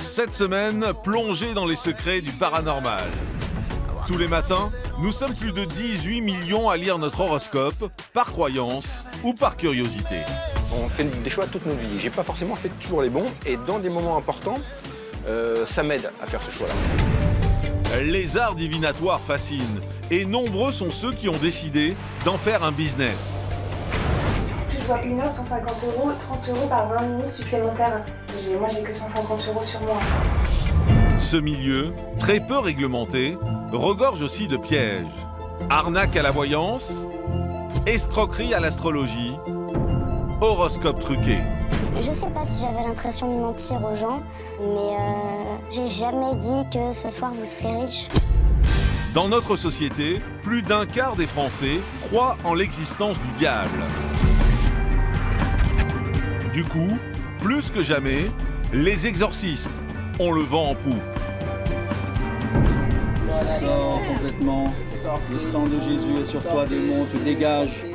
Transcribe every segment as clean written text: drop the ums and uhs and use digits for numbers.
Cette semaine, plongée dans les secrets du paranormal. Tous les matins, nous sommes plus de 18 millions à lire notre horoscope, par croyance ou par curiosité. On fait des choix toute notre vie. J'ai pas forcément fait toujours les bons, et dans des moments importants, ça m'aide à faire ce choix-là. Les arts divinatoires fascinent, et nombreux sont ceux qui ont décidé d'en faire un business. Je vois 1 heure, 150 €, 30 € par 20 minutes supplémentaires. Moi, j'ai que 150 € sur moi. Ce milieu, très peu réglementé, regorge aussi de pièges. Arnaque à la voyance, escroquerie à l'astrologie, horoscope truqué. Je sais pas si j'avais l'impression de mentir aux gens, mais j'ai jamais dit que ce soir vous serez riche. Dans notre société, plus d'un quart des Français croient en l'existence du diable. Du coup, plus que jamais, les exorcistes ont le vent en poupe. Sors complètement. Le sang de Jésus est sur toi, démon, te dégage.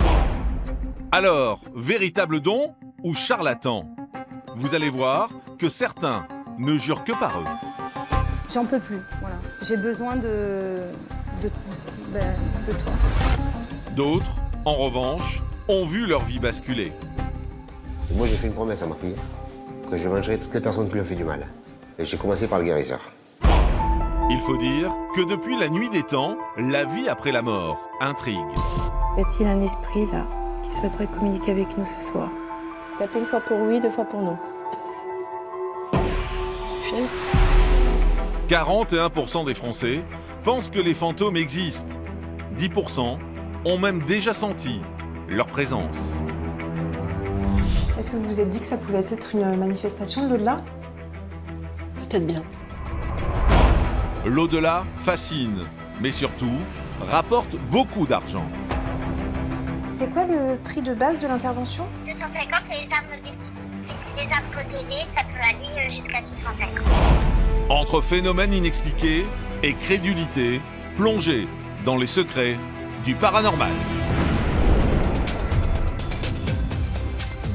Alors, véritable don ou charlatan? Vous allez voir que certains ne jurent que par eux. J'en peux plus, voilà. J'ai besoin de toi. D'autres, en revanche, ont vu leur vie basculer. Moi, j'ai fait une promesse à ma fille, que je vengerai toutes les personnes qui lui ont fait du mal. Et j'ai commencé par le guérisseur. Il faut dire que depuis la nuit des temps, la vie après la mort intrigue. Y a-t-il un esprit là qui souhaiterait communiquer avec nous ce soir? Tapez 1 fois pour oui, 2 fois pour non. 41% des Français pensent que les fantômes existent. 10% ont même déjà senti leur présence. Est-ce que vous vous êtes dit que ça pouvait être une manifestation de l'au-delà? Peut-être bien. L'au-delà fascine, mais surtout rapporte beaucoup d'argent. C'est quoi le prix de base de l'intervention? 250 et les arbres protégés, ça peut aller jusqu'à 650. Entre phénomènes inexpliqués et crédulité, plongée dans les secrets du paranormal.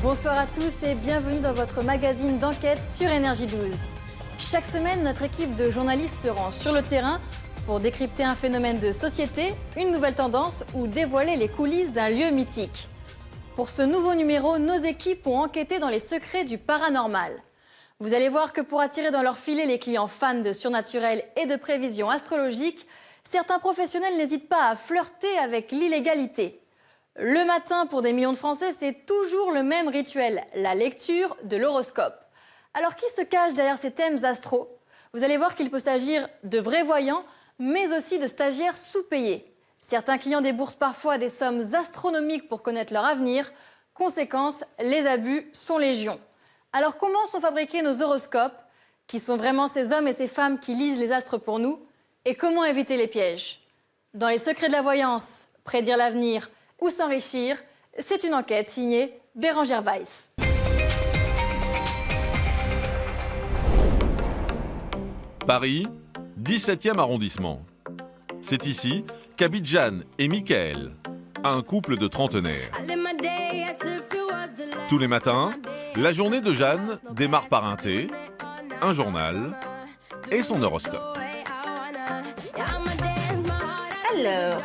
Bonsoir à tous et bienvenue dans votre magazine d'enquête sur Énergie 12. Chaque semaine, notre équipe de journalistes se rend sur le terrain pour décrypter un phénomène de société, une nouvelle tendance ou dévoiler les coulisses d'un lieu mythique. Pour ce nouveau numéro, nos équipes ont enquêté dans les secrets du paranormal. Vous allez voir que pour attirer dans leur filet les clients fans de surnaturel et de prévisions astrologiques, certains professionnels n'hésitent pas à flirter avec l'illégalité. Le matin, pour des millions de Français, c'est toujours le même rituel, la lecture de l'horoscope. Alors qui se cache derrière ces thèmes astro? Vous allez voir qu'il peut s'agir de vrais voyants, mais aussi de stagiaires sous-payés. Certains clients déboursent parfois des sommes astronomiques pour connaître leur avenir. Conséquence, les abus sont légion. Alors comment sont fabriqués nos horoscopes? Qui sont vraiment ces hommes et ces femmes qui lisent les astres pour nous? Et comment éviter les pièges? Dans les secrets de la voyance, prédire l'avenir ou s'enrichir, c'est une enquête signée Bérangère Weiss. Paris, 17e arrondissement. C'est ici qu'habitent Jeanne et Michael, un couple de trentenaires. Tous les matins, la journée de Jeanne démarre par un thé, un journal et son horoscope. Alors,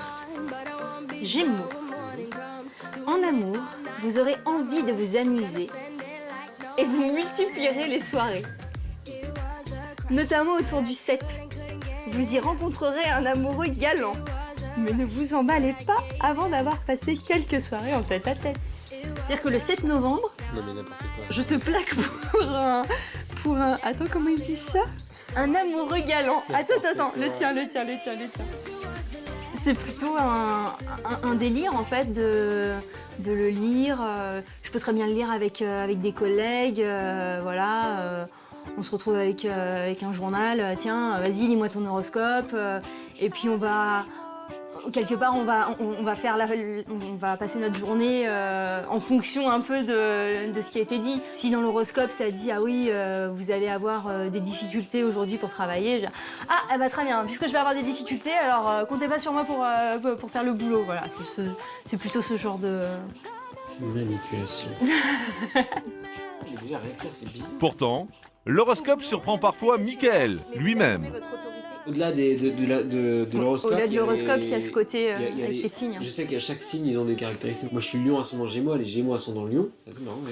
Gémeaux. En amour, vous aurez envie de vous amuser et vous multiplierez les soirées. Notamment autour du 7. Vous y rencontrerez un amoureux galant. Mais ne vous emballez pas avant d'avoir passé quelques soirées en tête-à-tête. C'est-à-dire que le 7 novembre, je te plaque pour un... Attends, comment ils disent ça? Un amoureux galant. Attends, le tien. C'est plutôt un délire, en fait, de le lire. Je peux très bien le lire avec des collègues, voilà. On se retrouve avec un journal. Tiens, vas-y, lis-moi ton horoscope. Et puis on va... Quelque part, on va passer notre journée en fonction un peu de ce qui a été dit. Si dans l'horoscope, ça dit « Ah oui, vous allez avoir des difficultés aujourd'hui pour travailler », ah, bah, très bien, puisque je vais avoir des difficultés, alors comptez pas sur moi pour faire le boulot. Voilà, c'est plutôt ce genre de... Manipulation. Déjà, rien que ça, c'est bizarre. Pourtant, l'horoscope surprend parfois Mickaël lui-même. Au-delà de l'horoscope, Au-delà de l'horoscope, il y a ce côté il y a avec les signes. Je sais qu'à chaque signe, ils ont des caractéristiques. Moi, je suis lion ascendant Gémeaux, les Gémeaux ascendant Lion. C'est marrant, ouais.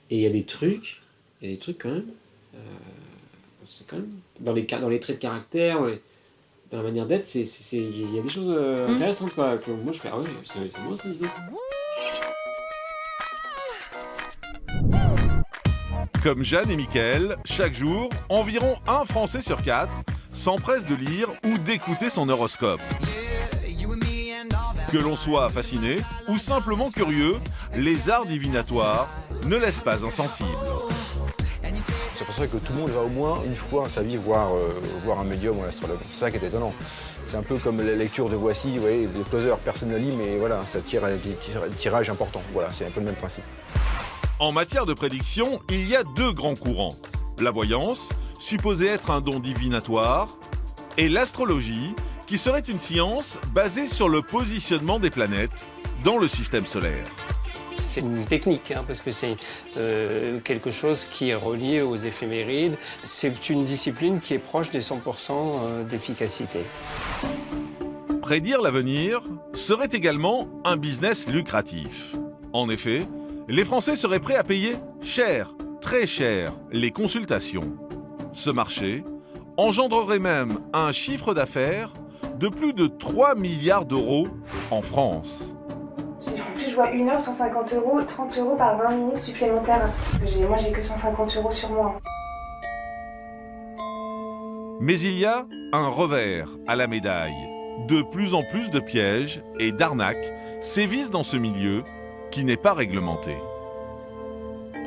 Et il y a des trucs quand même. C'est quand même dans les traits de caractère, dans la manière d'être, il y a des choses intéressantes quoi. Que moi, je fais ah ouais, c'est moi ça. Comme Jeanne et Mickaël, chaque jour, environ 1 Français sur 4 s'empresse de lire ou d'écouter son horoscope. Que l'on soit fasciné ou simplement curieux, les arts divinatoires ne laissent pas insensibles. C'est pour ça que tout le monde va au moins une fois dans sa vie voir un médium ou un astrologue. C'est ça qui est étonnant. C'est un peu comme la lecture de Voici, vous voyez, le closer, personne ne lit, mais voilà, ça tire un tirage important. Voilà, c'est un peu le même principe. En matière de prédiction, il y a 2 grands courants. La voyance, supposée être un don divinatoire, et l'astrologie, qui serait une science basée sur le positionnement des planètes dans le système solaire. C'est une technique, parce que c'est quelque chose qui est relié aux éphémérides. C'est une discipline qui est proche des 100% d'efficacité. Prédire l'avenir serait également un business lucratif. En effet, les Français seraient prêts à payer cher, très cher, les consultations. Ce marché engendrerait même un chiffre d'affaires de plus de 3 milliards d'euros en France. Je vois 1 heure, 150 €, 30 € par 20 minutes supplémentaires. Moi, j'ai que 150 € sur moi. Mais il y a un revers à la médaille. De plus en plus de pièges et d'arnaques sévissent dans ce milieu qui n'est pas réglementé.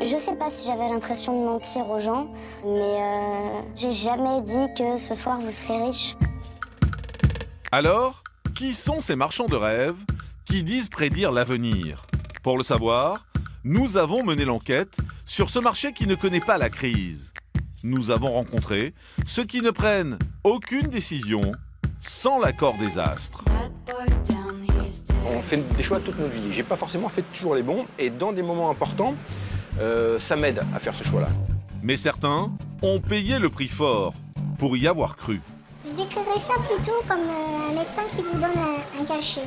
Je sais pas si j'avais l'impression de mentir aux gens, mais j'ai jamais dit que ce soir vous serez riche. Alors, qui sont ces marchands de rêves qui disent prédire l'avenir? Pour le savoir, nous avons mené l'enquête sur ce marché qui ne connaît pas la crise. Nous avons rencontré ceux qui ne prennent aucune décision sans l'accord des astres. On fait des choix toute notre vie. J'ai pas forcément fait toujours les bons, et dans des moments importants, ça m'aide à faire ce choix-là. Mais certains ont payé le prix fort pour y avoir cru. Je décrirais ça plutôt comme un médecin qui vous donne un cachet.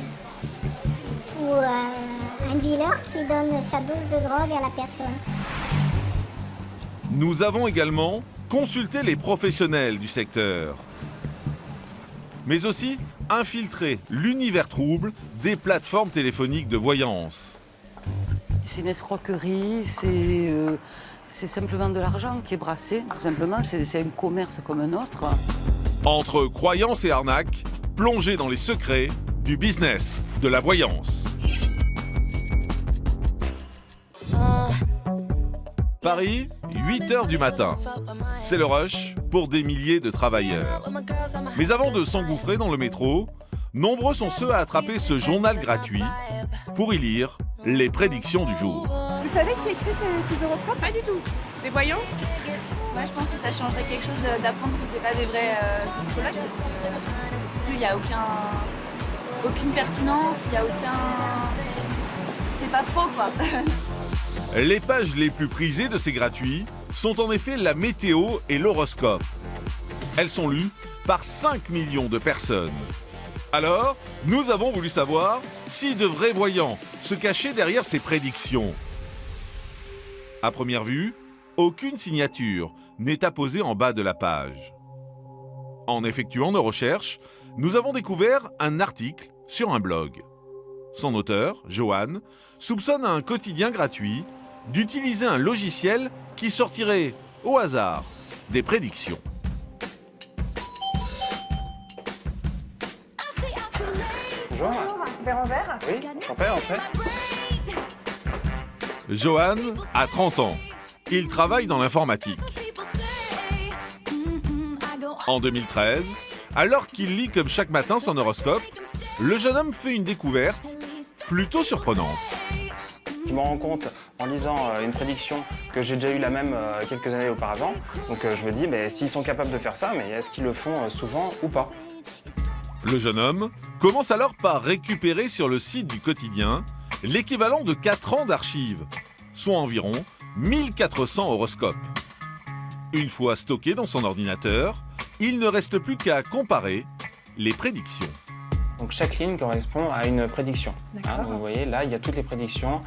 Ou un dealer qui donne sa dose de drogue à la personne. Nous avons également consulté les professionnels du secteur, mais aussi infiltré l'univers trouble des plateformes téléphoniques de voyance. C'est une escroquerie, c'est simplement de l'argent qui est brassé, tout simplement, c'est un commerce comme un autre. Entre croyances et arnaques, plongez dans les secrets du business de la voyance. Paris, 8h du matin. C'est le rush pour des milliers de travailleurs. Mais avant de s'engouffrer dans le métro, nombreux sont ceux à attraper ce journal gratuit pour y lire les prédictions du jour. Vous savez qui écrit ces horoscopes? Pas du tout. Des voyants? Moi, je pense que ça changerait quelque chose d'apprendre que c'est pas des vrais astrologues parce qu'il n'y a aucune pertinence, il n'y a aucun... C'est pas pro, quoi. Les pages les plus prisées de ces gratuits sont en effet la météo et l'horoscope. Elles sont lues par 5 millions de personnes. Alors, nous avons voulu savoir si de vrais voyants se cachaient derrière ces prédictions. À première vue, aucune signature n'est apposée en bas de la page. En effectuant nos recherches, nous avons découvert un article sur un blog. Son auteur, Johan, soupçonne un quotidien gratuit d'utiliser un logiciel qui sortirait, au hasard, des prédictions. Bonjour. Bérangère? Oui, en fait. Johan a 30 ans. Il travaille dans l'informatique. En 2013, alors qu'il lit comme chaque matin son horoscope, le jeune homme fait une découverte plutôt surprenante. Je me rends compte en lisant une prédiction que j'ai déjà eu la même quelques années auparavant. Donc je me dis, mais s'ils sont capables de faire ça, mais est-ce qu'ils le font souvent ou pas? Le jeune homme commence alors par récupérer sur le site du quotidien l'équivalent de 4 ans d'archives, soit environ 1400 horoscopes. Une fois stocké dans son ordinateur, il ne reste plus qu'à comparer les prédictions. Donc chaque ligne correspond à une prédiction. D'accord. Donc vous voyez, là, il y a toutes les prédictions.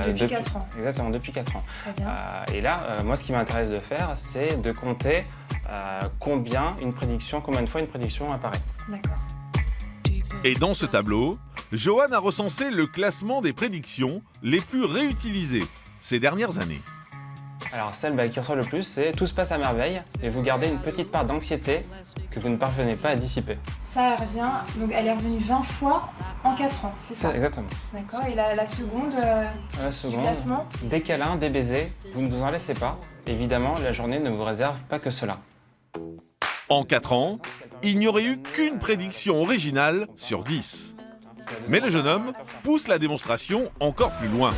Depuis 4 ans. Exactement, depuis 4 ans. Très bien. Et là, moi, ce qui m'intéresse de faire, c'est de compter combien de fois une prédiction apparaît. D'accord. Et dans ce tableau, Johan a recensé le classement des prédictions les plus réutilisées ces dernières années. Alors celle qui ressort le plus, c'est tout se passe à merveille et vous gardez une petite part d'anxiété que vous ne parvenez pas à dissiper. Ça revient, donc elle est revenue 20 fois en 4 ans, c'est ça? Exactement. D'accord, et la seconde, La du seconde, classement? des câlins, des baisers, vous ne vous en laissez pas. Évidemment, la journée ne vous réserve pas que cela. En 4 ans, il n'y aurait eu qu'une prédiction originale sur 10. Mais le jeune homme pousse la démonstration encore plus loin.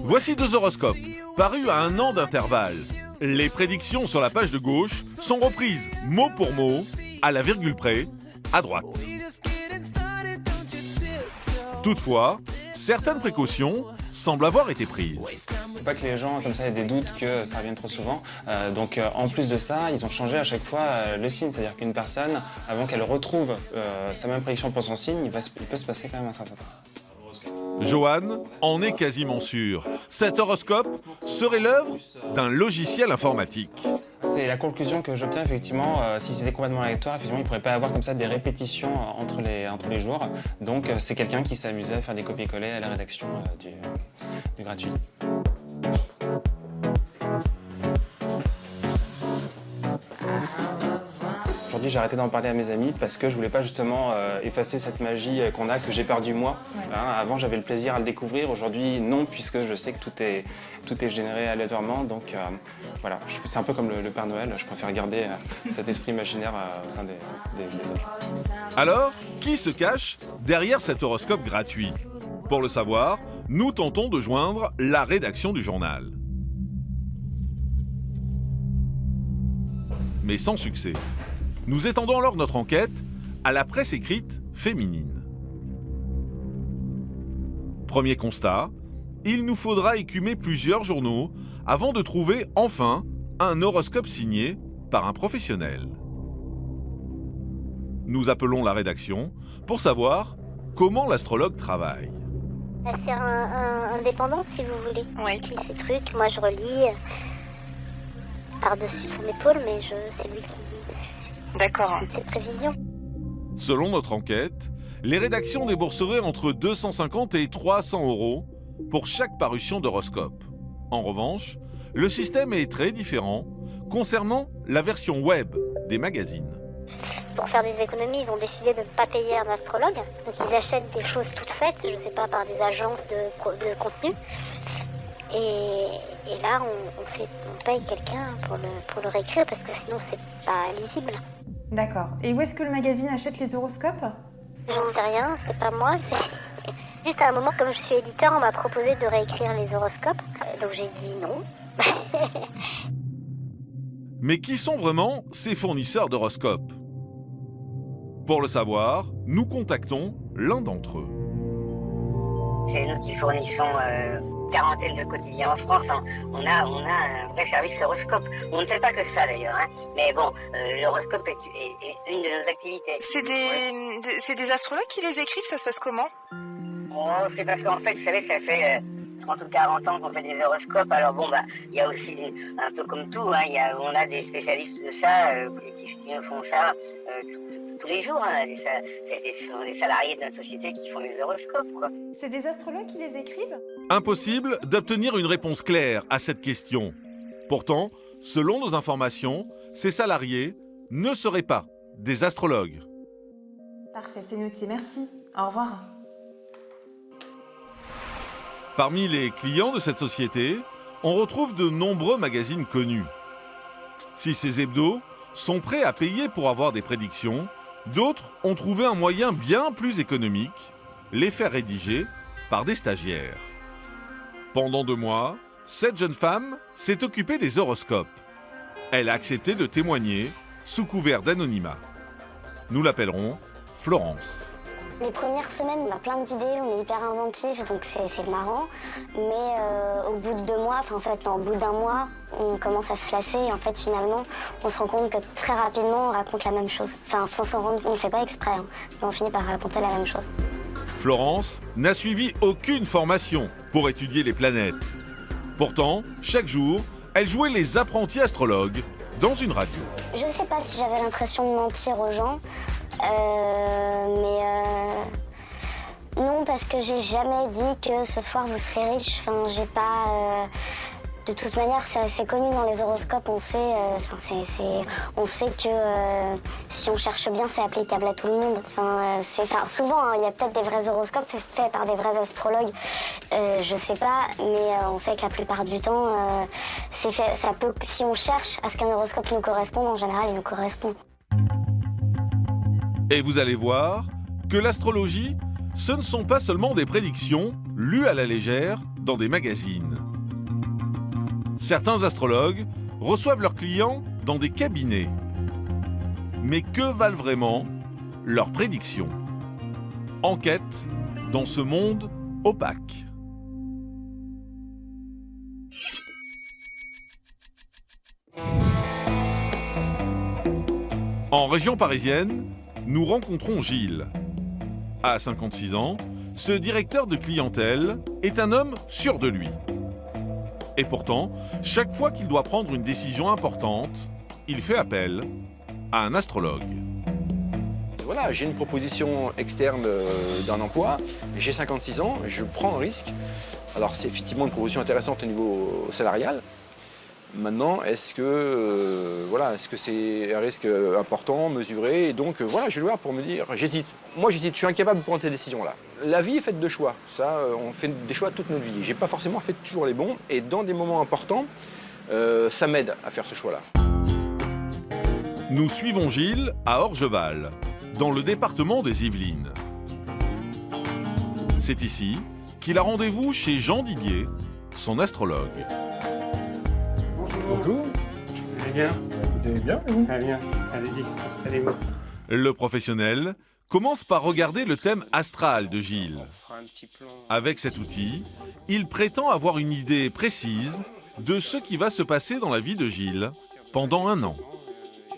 Voici 2 horoscopes, parus à 1 an d'intervalle. Les prédictions sur la page de gauche sont reprises mot pour mot, à la virgule près, à droite. Toutefois, certaines précautions semblent avoir été prises. Faut pas que les gens comme ça aient des doutes que ça revienne trop souvent. Donc en plus de ça, ils ont changé à chaque fois le signe. C'est-à-dire qu'une personne, avant qu'elle retrouve sa même prédiction pour son signe, il peut se passer quand même un certain temps. Johan en est quasiment sûr. Cet horoscope serait l'œuvre d'un logiciel informatique. C'est la conclusion que j'obtiens effectivement. Si c'était complètement aléatoire, effectivement, il ne pourrait pas y avoir comme ça des répétitions entre les jours. Donc c'est quelqu'un qui s'amusait à faire des copier-coller à la rédaction du gratuit. Aujourd'hui, j'ai arrêté d'en parler à mes amis parce que je voulais pas justement effacer cette magie qu'on a, que j'ai perdue moi. Ouais. Avant, j'avais le plaisir à le découvrir. Aujourd'hui, non, puisque je sais que tout est généré aléatoirement. Donc voilà, c'est un peu comme le Père Noël. Je préfère garder cet esprit imaginaire au sein des autres. Alors, qui se cache derrière cet horoscope gratuit? Pour le savoir, nous tentons de joindre la rédaction du journal. Mais sans succès. Nous étendons alors notre enquête à la presse écrite féminine. Premier constat, il nous faudra écumer plusieurs journaux avant de trouver enfin un horoscope signé par un professionnel. Nous appelons la rédaction pour savoir comment l'astrologue travaille. C'est indépendant si vous voulez. J'écris ces trucs, moi je relis par-dessus son épaule, mais c'est lui qui... D'accord. Cette prévision. Selon notre enquête, les rédactions débourseraient entre 250 et 300 € pour chaque parution d'horoscope. En revanche, le système est très différent concernant la version web des magazines. Pour faire des économies, ils ont décidé de ne pas payer un astrologue. Donc ils achètent des choses toutes faites, je ne sais pas, par des agences de contenu. Et là, on paye quelqu'un pour le réécrire parce que sinon c'est pas lisible. D'accord. Et où est-ce que le magazine achète les horoscopes? J'en sais rien, c'est pas moi. Juste à un moment, comme je suis éditeur, on m'a proposé de réécrire les horoscopes. Donc j'ai dit non. Mais qui sont vraiment ces fournisseurs d'horoscopes? Pour le savoir, nous contactons l'un d'entre eux. C'est nous qui fournissons quarantaine de quotidiens en France. On a un vrai service horoscope. On ne fait pas que ça d'ailleurs, mais bon, l'horoscope est une de nos activités. C'est des astrologues qui les écrivent, ça se passe comment? Oh, c'est parce qu'en fait, vous savez, ça fait 30 ou 40 ans qu'on fait des horoscopes. Alors bon, il y a aussi, un peu comme tout, on a des spécialistes de ça qui font ça tous les jours. Ce sont les salariés de notre société qui font les horoscopes, quoi. C'est des astrologues qui les écrivent? Impossible d'obtenir une réponse claire à cette question. Pourtant, selon nos informations, ces salariés ne seraient pas des astrologues. Parfait, c'est noté, merci. Au revoir. Parmi les clients de cette société, on retrouve de nombreux magazines connus. Si ces hebdos sont prêts à payer pour avoir des prédictions, d'autres ont trouvé un moyen bien plus économique, les faire rédiger par des stagiaires. Pendant 2 mois, cette jeune femme s'est occupée des horoscopes. Elle a accepté de témoigner sous couvert d'anonymat. Nous l'appellerons Florence. Les premières semaines, on a plein d'idées, on est hyper inventif, donc c'est marrant. Mais au bout de 2 mois, au bout d'un mois, on commence à se lasser et en fait, finalement, on se rend compte que très rapidement, on raconte la même chose. Enfin, sans s'en rendre compte, on ne le fait pas exprès, hein, mais on finit par raconter la même chose. Florence n'a suivi aucune formation pour étudier les planètes. Pourtant, chaque jour, elle jouait les apprentis astrologues dans une radio. Je ne sais pas si j'avais l'impression de mentir aux gens, non, parce que j'ai jamais dit que ce soir vous serez riche. Enfin, j'ai pas. De toute manière, c'est assez connu dans les horoscopes. On sait, on sait que si on cherche bien, c'est applicable à tout le monde. Souvent, hein, il y a peut-être des vrais horoscopes faits par des vrais astrologues. Je sais pas, mais on sait que la plupart du temps, c'est fait. Ça peut, si on cherche à ce qu'un horoscope nous corresponde, en général, il nous correspond. Et vous allez voir que l'astrologie, ce ne sont pas seulement des prédictions lues à la légère dans des magazines. Certains astrologues reçoivent leurs clients dans des cabinets. Mais que valent vraiment leurs prédictions? Enquête dans ce monde opaque. En région parisienne, nous rencontrons Gilles. À 56 ans, ce directeur de clientèle est un homme sûr de lui. Et pourtant, chaque fois qu'il doit prendre une décision importante, il fait appel à un astrologue. Voilà, j'ai une proposition externe d'un emploi, j'ai 56 ans, je prends un risque. Alors c'est effectivement une proposition intéressante au niveau salarial. Maintenant, est-ce que c'est un risque important, mesuré? Et donc voilà, je vais le voir pour me dire, j'hésite. Moi j'hésite, je suis incapable de prendre ces décisions-là. La vie est faite de choix, ça, on fait des choix toute notre vie. J'ai pas forcément fait toujours les bons, et dans des moments importants, ça m'aide à faire ce choix-là. Nous suivons Gilles à Orgeval, dans le département des Yvelines. C'est ici qu'il a rendez-vous chez Jean Didier, son astrologue. Bonjour. Vous allez bien? Vous allez bien, vous? Très bien. Allez-y, installez-vous. Le professionnel commence par regarder le thème astral de Gilles. Avec cet outil, il prétend avoir une idée précise de ce qui va se passer dans la vie de Gilles pendant 1 an.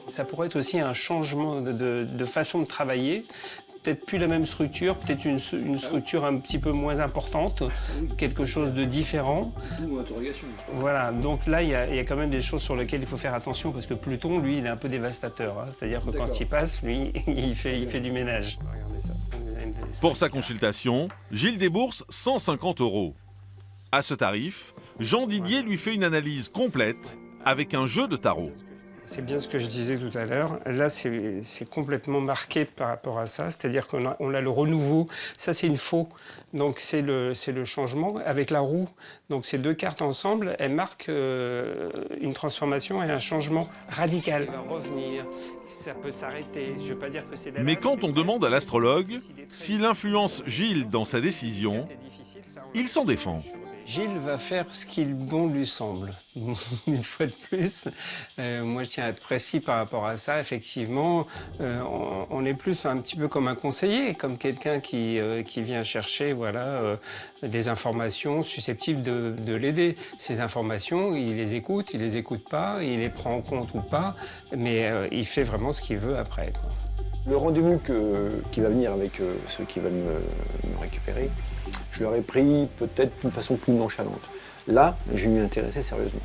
Ça pourrait être aussi un changement de façon de travailler. Peut-être plus la même structure, peut-être une structure un petit peu moins importante, quelque chose de différent. Voilà, donc là, il y a quand même des choses sur lesquelles il faut faire attention, parce que Pluton, lui, il est un peu dévastateur. Hein. C'est-à-dire que quand il passe, lui, il fait du ménage. Pour sa consultation, Gilles débourse 150 €. À ce tarif, Jean Didier lui fait une analyse complète avec un jeu de tarot. C'est bien ce que je disais tout à l'heure. Là, c'est complètement marqué par rapport à ça. C'est-à-dire qu'on a le renouveau. Ça, c'est une faux. Donc, c'est le changement avec la roue. Donc, ces 2 cartes ensemble, elles marquent une transformation et un changement radical. Ça va revenir, ça peut s'arrêter. Je ne veux pas dire que c'est... Mais quand on demande à l'astrologue s'il influence Gilles dans sa décision, il s'en défend. Gilles va faire ce qu'il bon lui semble. Une fois de plus, moi je tiens à être précis par rapport à ça. Effectivement, on est plus un petit peu comme un conseiller, comme quelqu'un qui vient chercher des informations susceptibles de l'aider. Ces informations, il les écoute pas, il les prend en compte ou pas, mais il fait vraiment ce qu'il veut après, quoi. Le rendez-vous qui va venir avec ceux qui veulent me récupérer, je l'aurais pris peut-être d'une façon plus nonchalante. Là, je vais m'y intéresser sérieusement.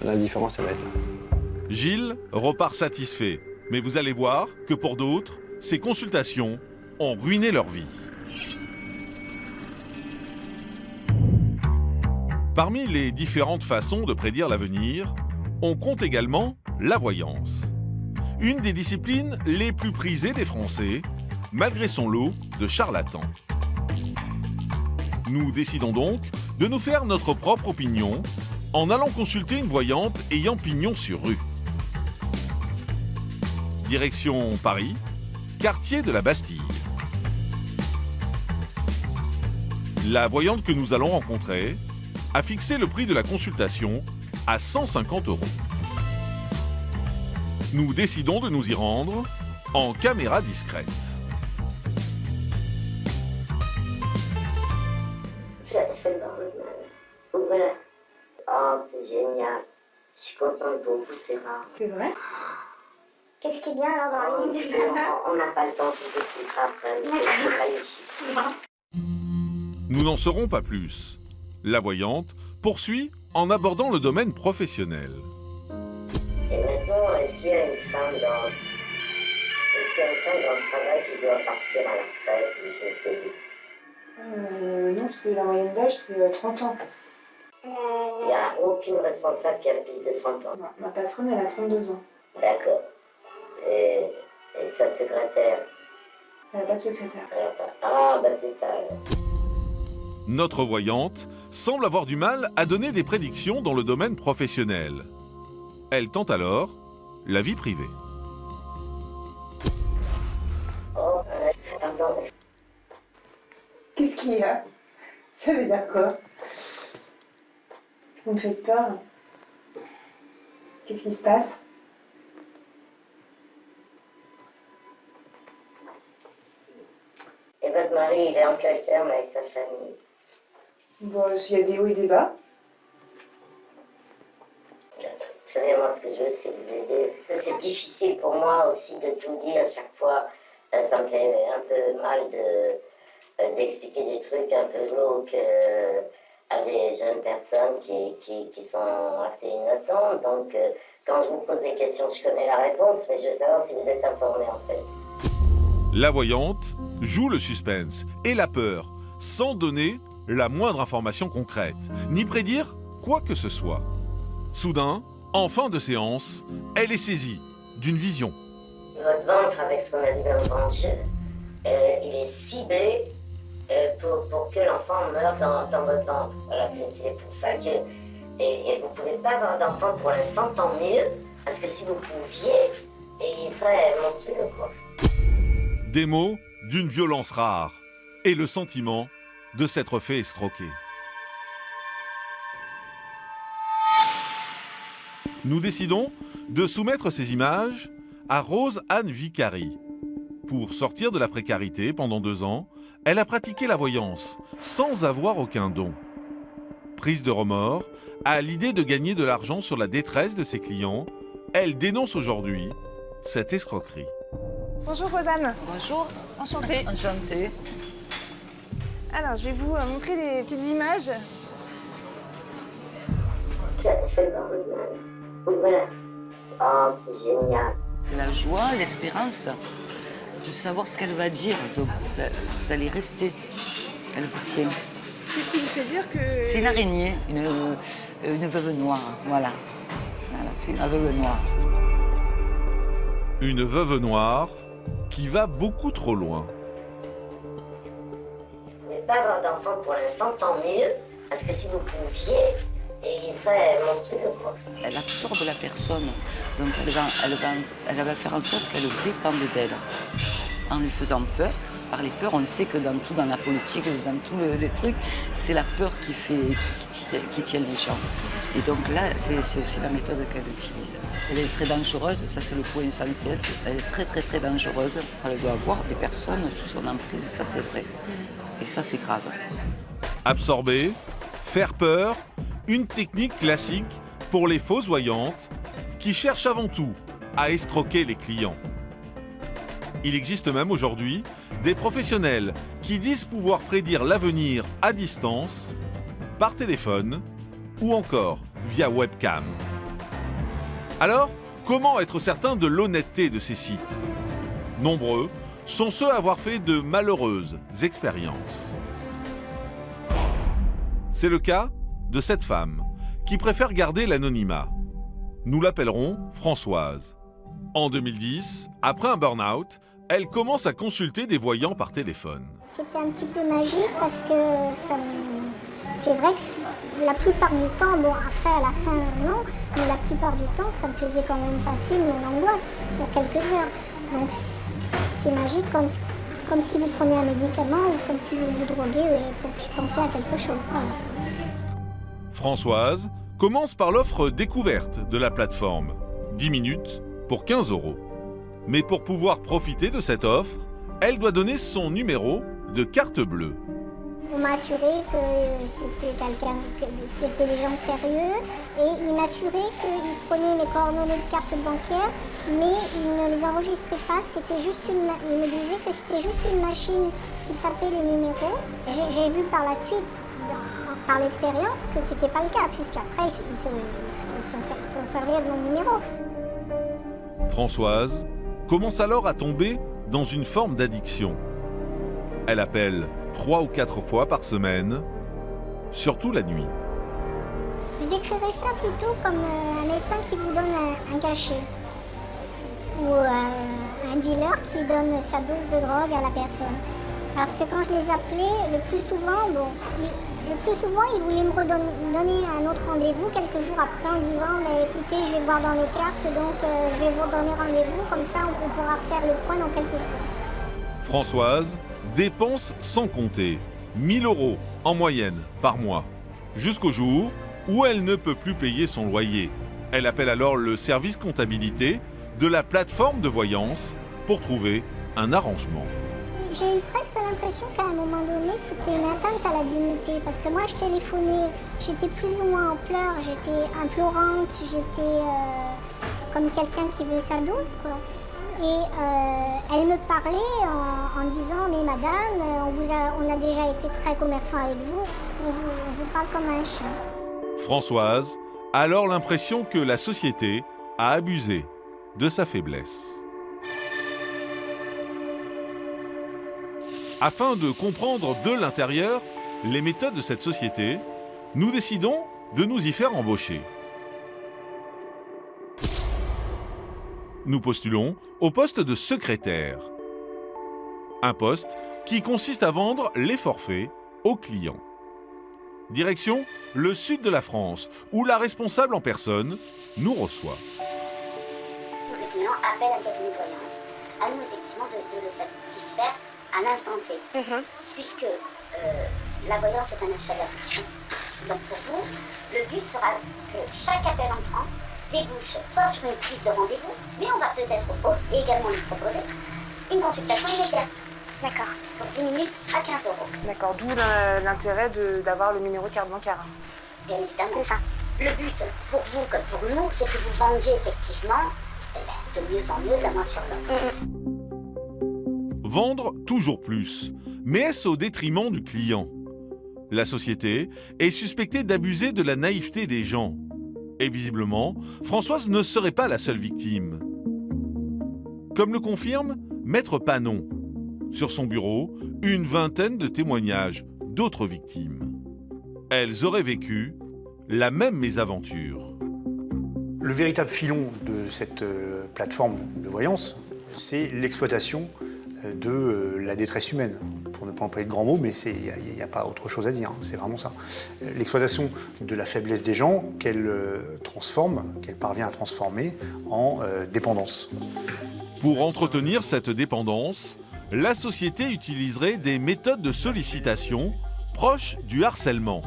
La différence, elle va être là. Gilles repart satisfait, mais vous allez voir que pour d'autres, ces consultations ont ruiné leur vie. Parmi les différentes façons de prédire l'avenir, on compte également la voyance. Une des disciplines les plus prisées des Français, malgré son lot de charlatans. Nous décidons donc de nous faire notre propre opinion en allant consulter une voyante ayant pignon sur rue. Direction Paris, quartier de la Bastille. La voyante que nous allons rencontrer a fixé le prix de la consultation à 150 €. Nous décidons de nous y rendre en caméra discrète. c'est génial. Je suis contente pour vous, c'est rare. C'est vrai? Qu'est-ce qui est bien alors dans la minute de papa? On n'a pas le temps, je vous expliquerai après. C'est magnifique. Nous n'en saurons pas plus. La voyante poursuit en abordant le domaine professionnel. Et maintenant, est-ce qu'il y a une femme dans le travail qui doit partir à la retraite ou je ne sais plus? Non, parce que la moyenne d'âge, c'est 30 ans. Il n'y a aucune responsable qui a plus de 30 ans. Non, ma patronne, elle a 32 ans. D'accord. Et sa secrétaire? Elle n'a pas de secrétaire. Ah, bah c'est ça. Notre voyante semble avoir du mal à donner des prédictions dans le domaine professionnel. Elle tente alors la vie privée. Oh, pardon. Qu'est-ce qu'il y a? Ça veut dire quoi? Vous me faites peur. Qu'est-ce qui se passe? Et votre mari, il est en quel terme avec sa famille? Bon, s'il y a des hauts et des bas. Vous savez, moi, ce que je veux, c'est vous aider. C'est difficile pour moi aussi de tout dire à chaque fois. Ça me fait un peu mal d'expliquer des trucs un peu glauques à des jeunes personnes qui sont assez innocentes. Donc, quand je vous pose des questions, je connais la réponse, mais je veux savoir si vous êtes informés, en fait. La voyante joue le suspense et la peur, sans donner la moindre information concrète, ni prédire quoi que ce soit. Soudain, en fin de séance, elle est saisie d'une vision. Votre ventre, avec ce qu'on a vu dans le ventre, il est ciblé pour que l'enfant meure dans votre ventre. Voilà, c'est pour ça que... Et vous ne pouvez pas avoir d'enfant pour l'instant, tant mieux, parce que si vous pouviez, il serait monstrueux, quoi. Des mots d'une violence rare et le sentiment de s'être fait escroquer. Nous décidons de soumettre ces images à Rose-Anne Vicari. Pour sortir de la précarité pendant 2 ans, elle a pratiqué la voyance sans avoir aucun don. Prise de remords, à l'idée de gagner de l'argent sur la détresse de ses clients, elle dénonce aujourd'hui cette escroquerie. Bonjour Rosanne. Bonjour. Enchantée. Enchantée. Alors, je vais vous montrer des petites images. Voilà. Oh, c'est génial. C'est la joie, l'espérance de savoir ce qu'elle va dire. Donc, vous allez rester. Elle vous tient. Qu'est-ce qui vous fait dire que... C'est une araignée, une veuve noire. Voilà, c'est une veuve noire. Une veuve noire qui va beaucoup trop loin. Vous ne pouvez pas avoir d'enfant pour l'instant, tant mieux, parce que si vous pouviez, il serait monstrueux, quoi. Elle absorbe la personne, donc elle va faire en sorte qu'elle dépende d'elle. En lui faisant peur, par les peurs, on sait que dans la politique, dans tous les trucs, c'est la peur qui tient les gens. Et donc là, c'est aussi la méthode qu'elle utilise. Elle est très dangereuse, ça c'est le point essentiel. Elle est très très très dangereuse. Elle doit avoir des personnes sous son emprise, ça c'est vrai. Et ça c'est grave. Absorber, faire peur, une technique classique pour les fausses voyantes qui cherchent avant tout à escroquer les clients. Il existe même aujourd'hui des professionnels qui disent pouvoir prédire l'avenir à distance, par téléphone ou encore via webcam. Alors, comment être certain de l'honnêteté de ces sites? Nombreux sont ceux à avoir fait de malheureuses expériences. C'est le cas de cette femme qui préfère garder l'anonymat. Nous l'appellerons Françoise. En 2010, après un burn-out, elle commence à consulter des voyants par téléphone. C'était un petit peu magique parce que c'est vrai que la plupart du temps, bon après à la fin non, mais la plupart du temps ça me faisait quand même passer mon angoisse sur quelques heures. Donc c'est magique comme si vous prenez un médicament ou comme si vous vous droguez pour penser à quelque chose. Voilà. Françoise commence par l'offre découverte de la plateforme. 10 minutes pour 15 €. Mais pour pouvoir profiter de cette offre, elle doit donner son numéro de carte bleue. On m'a assuré que c'était quelqu'un, que c'était des gens sérieux, et il m'assurait qu'il prenait mes coordonnées de carte bancaire, mais il ne les enregistrait pas. Il me disait que c'était juste une machine qui tapait les numéros. J'ai vu par la suite, par l'expérience, que c'était pas le cas, puisqu'après ils sont servis de mon numéro. Françoise commence alors à tomber dans une forme d'addiction. Elle appelle 3 ou 4 fois par semaine, surtout la nuit. Je décrirais ça plutôt comme un médecin qui vous donne un cachet, ou un dealer qui donne sa dose de drogue à la personne. Parce que quand je les appelais, le plus souvent, ils voulaient me redonner un autre rendez-vous quelques jours après en disant écoutez, je vais voir dans les cartes, donc je vais vous donner rendez-vous, comme ça on pourra faire le point dans quelques jours. Françoise dépense sans compter 1 000 € en moyenne par mois, jusqu'au jour où elle ne peut plus payer son loyer. Elle appelle alors le service comptabilité de la plateforme de voyance pour trouver un arrangement. J'ai eu presque l'impression qu'à un moment donné, c'était une atteinte à la dignité. Parce que moi, je téléphonais, j'étais plus ou moins en pleurs, j'étais implorante, j'étais comme quelqu'un qui veut sa dose, quoi. Et elle me parlait en disant « Mais madame, on a déjà été très commerçant avec vous, on vous parle comme un chien. » Françoise a alors l'impression que la société a abusé de sa faiblesse. Afin de comprendre de l'intérieur les méthodes de cette société, nous décidons de nous y faire embaucher. Nous postulons au poste de secrétaire. Un poste qui consiste à vendre les forfaits aux clients. Direction le sud de la France, où la responsable en personne nous reçoit. Le client appelle un cabinet de voyance. À nous, effectivement, de le satisfaire à l'instant T. Puisque la voyance est un achat d'affection. Donc pour vous, le but sera que chaque appel entrant débouche soit sur une prise de rendez-vous, mais on va peut-être également lui proposer une consultation immédiate. D'accord. Pour 10 minutes à 15 €. D'accord, d'où l'intérêt d'avoir le numéro de carte bancaire. Bien évidemment. C'est ça. Le but, pour vous comme pour nous, c'est que vous vendiez effectivement de mieux en mieux, de la main sur l'autre. Vendre toujours plus, mais est-ce au détriment du client? La société est suspectée d'abuser de la naïveté des gens. Et visiblement, Françoise ne serait pas la seule victime. Comme le confirme Maître Panon. Sur son bureau, une vingtaine de témoignages d'autres victimes. Elles auraient vécu la même mésaventure. Le véritable filon de cette plateforme de voyance, c'est l'exploitation de la détresse humaine. Pour ne pas employer de grands mots, mais il n'y a pas autre chose à dire, c'est vraiment ça. L'exploitation de la faiblesse des gens qu'elle transforme, qu'elle parvient à transformer en dépendance. Pour entretenir cette dépendance, la société utiliserait des méthodes de sollicitation proches du harcèlement.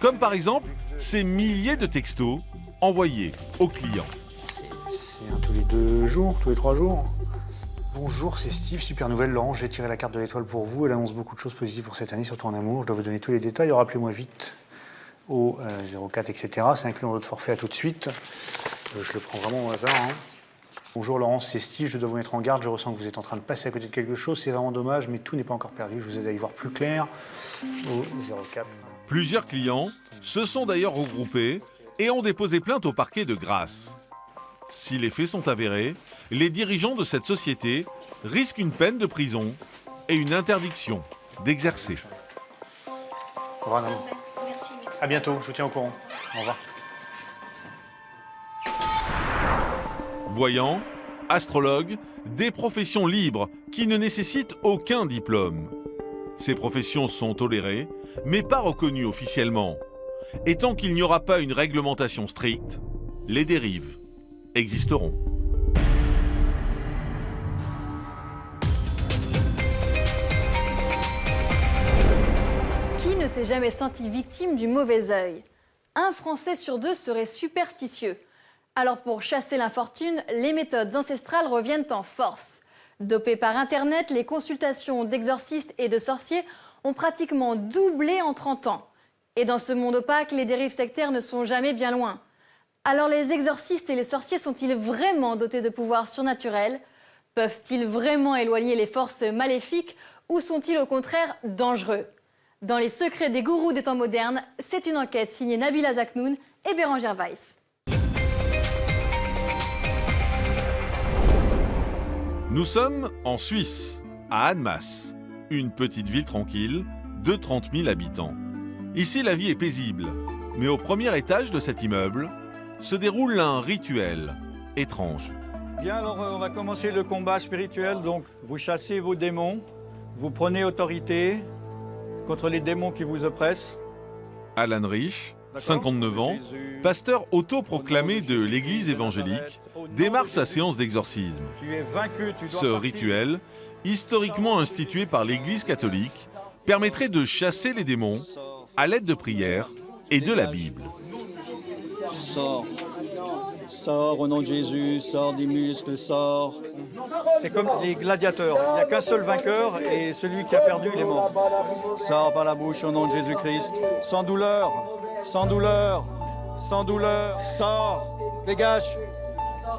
Comme par exemple ces milliers de textos envoyés aux clients. C'est un tous les 2 jours, tous les 3 jours. Bonjour, c'est Steve, super nouvelle, Laurent, j'ai tiré la carte de l'étoile pour vous. Elle annonce beaucoup de choses positives pour cette année, surtout en amour. Je dois vous donner tous les détails, rappelez-moi vite au 04, etc. C'est inclus dans votre forfait, à tout de suite. Je le prends vraiment au hasard. Bonjour Laurent, c'est Steve, je dois vous mettre en garde, je ressens que vous êtes en train de passer à côté de quelque chose, c'est vraiment dommage, mais tout n'est pas encore perdu, je vous aide à y voir plus clair au 04. Plusieurs clients se sont d'ailleurs regroupés et ont déposé plainte au parquet de Grasse. Si les faits sont avérés, les dirigeants de cette société risquent une peine de prison et une interdiction d'exercer. Au revoir, madame. Merci. À bientôt, je vous tiens au courant. Au revoir. Voyants, astrologues, des professions libres qui ne nécessitent aucun diplôme. Ces professions sont tolérées, mais pas reconnues officiellement. Et tant qu'il n'y aura pas une réglementation stricte, les dérives existeront. Qui ne s'est jamais senti victime du mauvais œil? Un Français sur 2 serait superstitieux. Alors pour chasser l'infortune, les méthodes ancestrales reviennent en force. Dopées par Internet, les consultations d'exorcistes et de sorciers ont pratiquement doublé en 30 ans. Et dans ce monde opaque, les dérives sectaires ne sont jamais bien loin. Alors les exorcistes et les sorciers sont-ils vraiment dotés de pouvoirs surnaturels? Peuvent-ils vraiment éloigner les forces maléfiques ou sont-ils au contraire dangereux? Dans les secrets des gourous des temps modernes, c'est une enquête signée Nabila Zaknoun et Bérangère Weiss. Nous sommes en Suisse, à Annemasse, une petite ville tranquille de 30 000 habitants. Ici, la vie est paisible, mais au premier étage de cet immeuble se déroule un rituel étrange. Bien, alors on va commencer le combat spirituel. Donc, vous chassez vos démons, vous prenez autorité contre les démons qui vous oppressent. Alan Rich, 59 ans, pasteur autoproclamé de l'église évangélique, démarre sa séance d'exorcisme. Tu es vaincu, tu dois Ce partir. rituel, historiquement institué par l'église catholique, permettrait de chasser les démons à l'aide de prières et de la Bible. Sors. Sors au nom de Jésus, sors des muscles, sors. C'est comme les gladiateurs. Il n'y a qu'un seul vainqueur et celui qui a perdu, il est mort. Sors par la bouche au nom de Jésus-Christ. Sans douleur, sans douleur, sans douleur. Sors, dégage,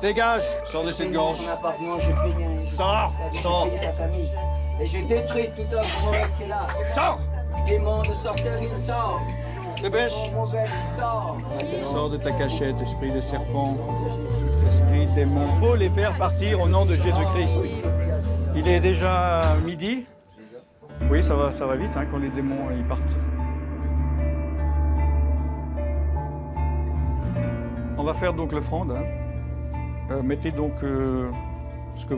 dégage. Sors de cette gorge. Sors, sors. Et j'ai détruit toute œuvre mauvaise qui est là. Sors. Démon de sorcellerie, sors. Dépêche. Sors. Sors de ta cachette, esprit de serpent, esprit de démon. Il faut les faire partir au nom de Jésus-Christ. Il est déjà midi. Oui, ça va vite hein, quand les démons ils partent. On va faire donc l'offrande. Hein. Mettez donc ce que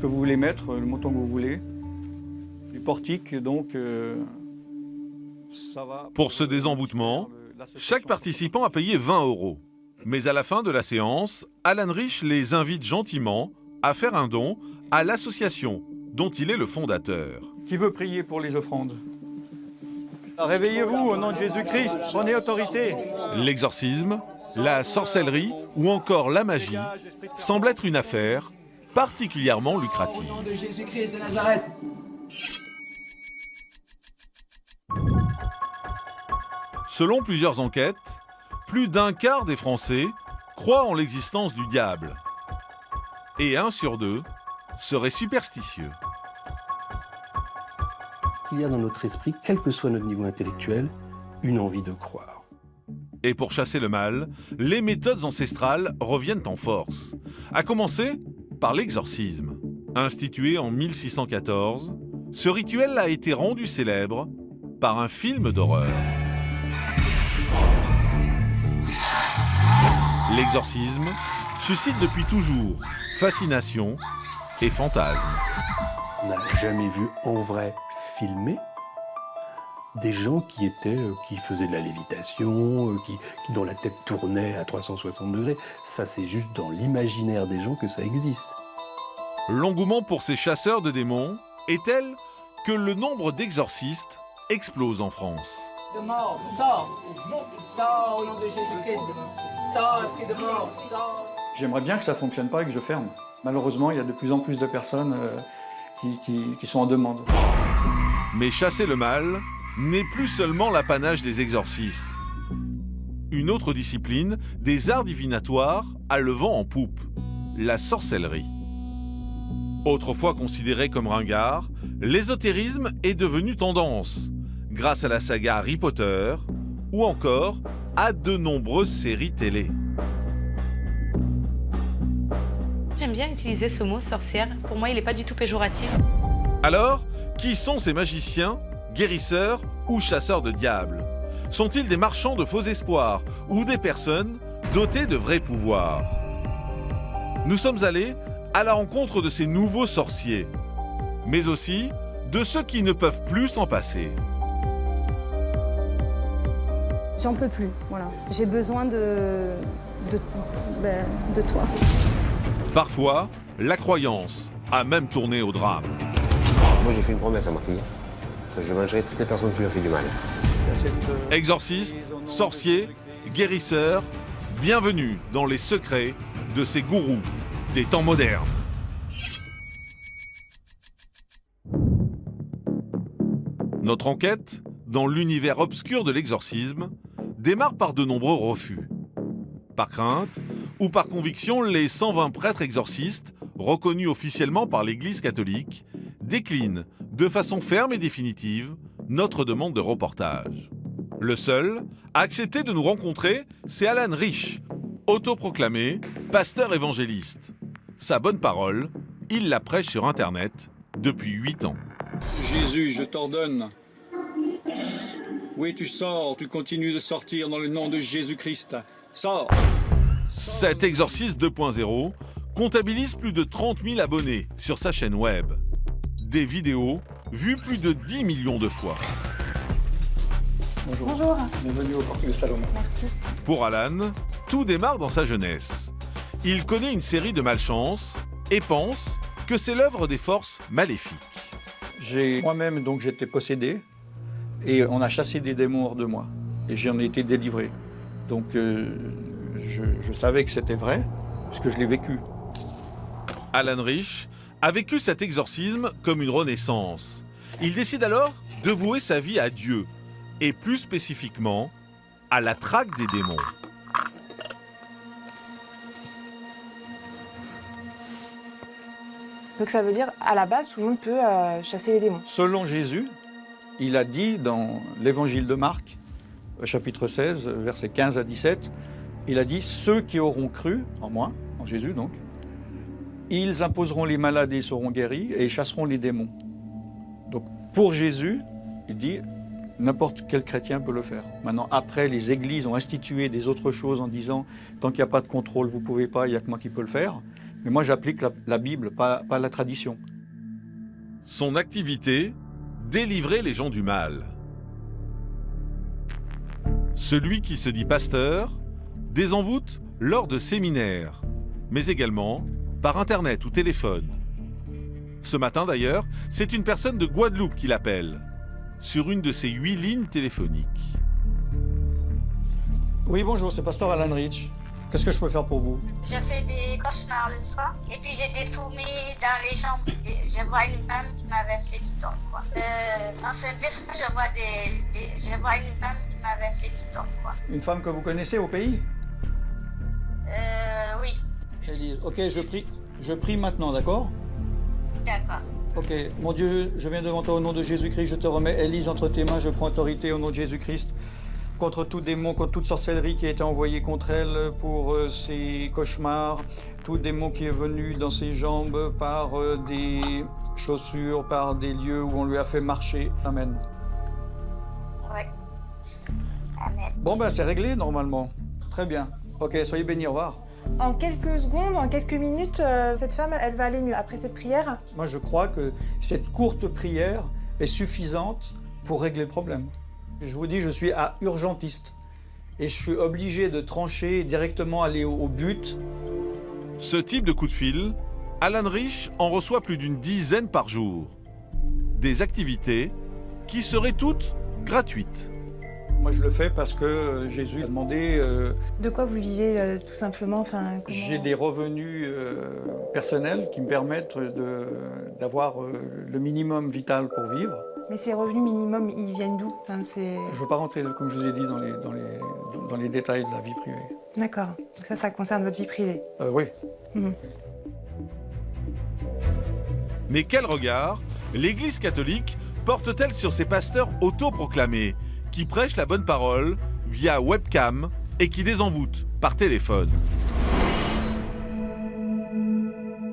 vous voulez mettre, le montant que vous voulez. Du portique, donc... Pour ce désenvoûtement, chaque participant a payé 20 €. Mais à la fin de la séance, Alan Rich les invite gentiment à faire un don à l'association dont il est le fondateur. Qui veut prier pour les offrandes? Réveillez-vous au nom de Jésus-Christ, prenez autorité. L'exorcisme, la sorcellerie ou encore la magie semble être une affaire particulièrement lucrative. Au nom de Jésus-Christ de Nazareth. Selon plusieurs enquêtes, plus d'un quart des Français croient en l'existence du diable. Et 1 sur 2 serait superstitieux. Il y a dans notre esprit, quel que soit notre niveau intellectuel, une envie de croire. Et pour chasser le mal, les méthodes ancestrales reviennent en force. À commencer par l'exorcisme. Institué en 1614, ce rituel a été rendu célèbre par un film d'horreur. L'exorcisme suscite depuis toujours fascination et fantasme. On n'a jamais vu en vrai filmé des gens qui faisaient de la lévitation, dont la tête tournait à 360 degrés. Ça, c'est juste dans l'imaginaire des gens que ça existe. L'engouement pour ces chasseurs de démons est tel que le nombre d'exorcistes explose en France. De mort, sors. Sors au nom de Jésus-Christ. Sors, esprit de mort, sors. J'aimerais bien que ça ne fonctionne pas et que je ferme. Malheureusement, il y a de plus en plus de personnes qui sont en demande. Mais chasser le mal n'est plus seulement l'apanage des exorcistes. Une autre discipline, des arts divinatoires, a le vent en poupe, la sorcellerie. Autrefois considéré comme ringard, l'ésotérisme est devenu tendance, grâce à la saga Harry Potter ou encore à de nombreuses séries télé. J'aime bien utiliser ce mot sorcière. Pour moi, il n'est pas du tout péjoratif. Alors, qui sont ces magiciens, guérisseurs ou chasseurs de diables? Sont-ils des marchands de faux espoirs ou des personnes dotées de vrais pouvoirs? Nous sommes allés à la rencontre de ces nouveaux sorciers, mais aussi de ceux qui ne peuvent plus s'en passer. J'en peux plus, voilà. J'ai besoin de toi. Parfois, la croyance a même tourné au drame. Moi, j'ai fait une promesse à ma fille, que je vengerai toutes les personnes qui lui ont fait du mal. Exorcistes, sorciers, guérisseurs, bienvenue dans les secrets de ces gourous des temps modernes. Notre enquête, dans l'univers obscur de l'exorcisme, démarre par de nombreux refus. Par crainte ou par conviction, les 120 prêtres exorcistes, reconnus officiellement par l'Église catholique, déclinent de façon ferme et définitive notre demande de reportage. Le seul à accepter de nous rencontrer, c'est Alan Rich, autoproclamé pasteur évangéliste. Sa bonne parole, il la prêche sur Internet depuis 8 ans. Jésus, je t'ordonne. Oui, tu sors, tu continues de sortir dans le nom de Jésus-Christ. Sors. Cet exorciste 2.0 comptabilise plus de 30 000 abonnés sur sa chaîne web. Des vidéos vues plus de 10 millions de fois. Bonjour. Bonjour. Bienvenue au Porte de Salomon. Merci. Pour Alan, tout démarre dans sa jeunesse. Il connaît une série de malchances et pense que c'est l'œuvre des forces maléfiques. Moi-même, donc, j'étais possédé et on a chassé des démons hors de moi. Et j'en ai été délivré. Donc, je savais que c'était vrai, puisque je l'ai vécu. Alan Rich a vécu cet exorcisme comme une renaissance. Il décide alors de vouer sa vie à Dieu, et plus spécifiquement, à la traque des démons. Donc ça veut dire, à la base, tout le monde peut chasser les démons. Selon Jésus, il a dit dans l'évangile de Marc, chapitre 16, versets 15 à 17, il a dit « Ceux qui auront cru en moi, en Jésus donc, ils imposeront les maladies et seront guéris et ils chasseront les démons. » Donc pour Jésus, il dit « N'importe quel chrétien peut le faire. » Maintenant, après, les églises ont institué des autres choses en disant « Tant qu'il n'y a pas de contrôle, vous ne pouvez pas, il n'y a que moi qui peux le faire. » Mais moi, j'applique la Bible, pas la tradition. Son activité, délivrer les gens du mal. Celui qui se dit pasteur désenvoûte lors de séminaires, mais également par Internet ou téléphone. Ce matin d'ailleurs, c'est une personne de Guadeloupe qui l'appelle, sur une de ses 8 lignes téléphoniques. Oui, bonjour, c'est pasteur Alan Rich. Qu'est-ce que je peux faire pour vous? Je fais des cauchemars le soir et puis j'ai des fourmis dans les jambes. Et je vois une femme qui m'avait fait du tort, quoi. En fait, des fois, je vois une femme qui m'avait fait du tort, quoi. Une femme que vous connaissez au pays? Oui. Élise, ok, je prie maintenant, d'accord? D'accord. Ok, mon Dieu, je viens devant toi au nom de Jésus-Christ, je te remets Élise entre tes mains, je prends autorité au nom de Jésus-Christ. Contre tout démon, contre toute sorcellerie qui a été envoyée contre elle pour ses cauchemars, tout démon qui est venu dans ses jambes par des chaussures, par des lieux où on lui a fait marcher. Amen. Oui. Amen. Bon ben c'est réglé normalement. Très bien. Ok, soyez bénis, au revoir. En quelques secondes, en quelques minutes, cette femme, elle va aller mieux après cette prière. Moi je crois que cette courte prière est suffisante pour régler le problème. Je vous dis, je suis à urgentiste et je suis obligé de trancher directement, aller au but. Ce type de coup de fil, Alan Rich en reçoit plus d'une dizaine par jour. Des activités qui seraient toutes gratuites. Moi, je le fais parce que Jésus a demandé... De quoi vous vivez, tout simplement, enfin, comment... J'ai des revenus personnels qui me permettent d'avoir le minimum vital pour vivre. Mais ces revenus minimums, ils viennent d'où? Enfin, je ne veux pas rentrer, comme je vous ai dit, dans les détails de la vie privée. D'accord. Donc ça concerne votre vie privée? Oui. Mmh. Mais quel regard l'Église catholique porte-t-elle sur ces pasteurs autoproclamés qui prêchent la bonne parole via webcam et qui désenvoûtent par téléphone?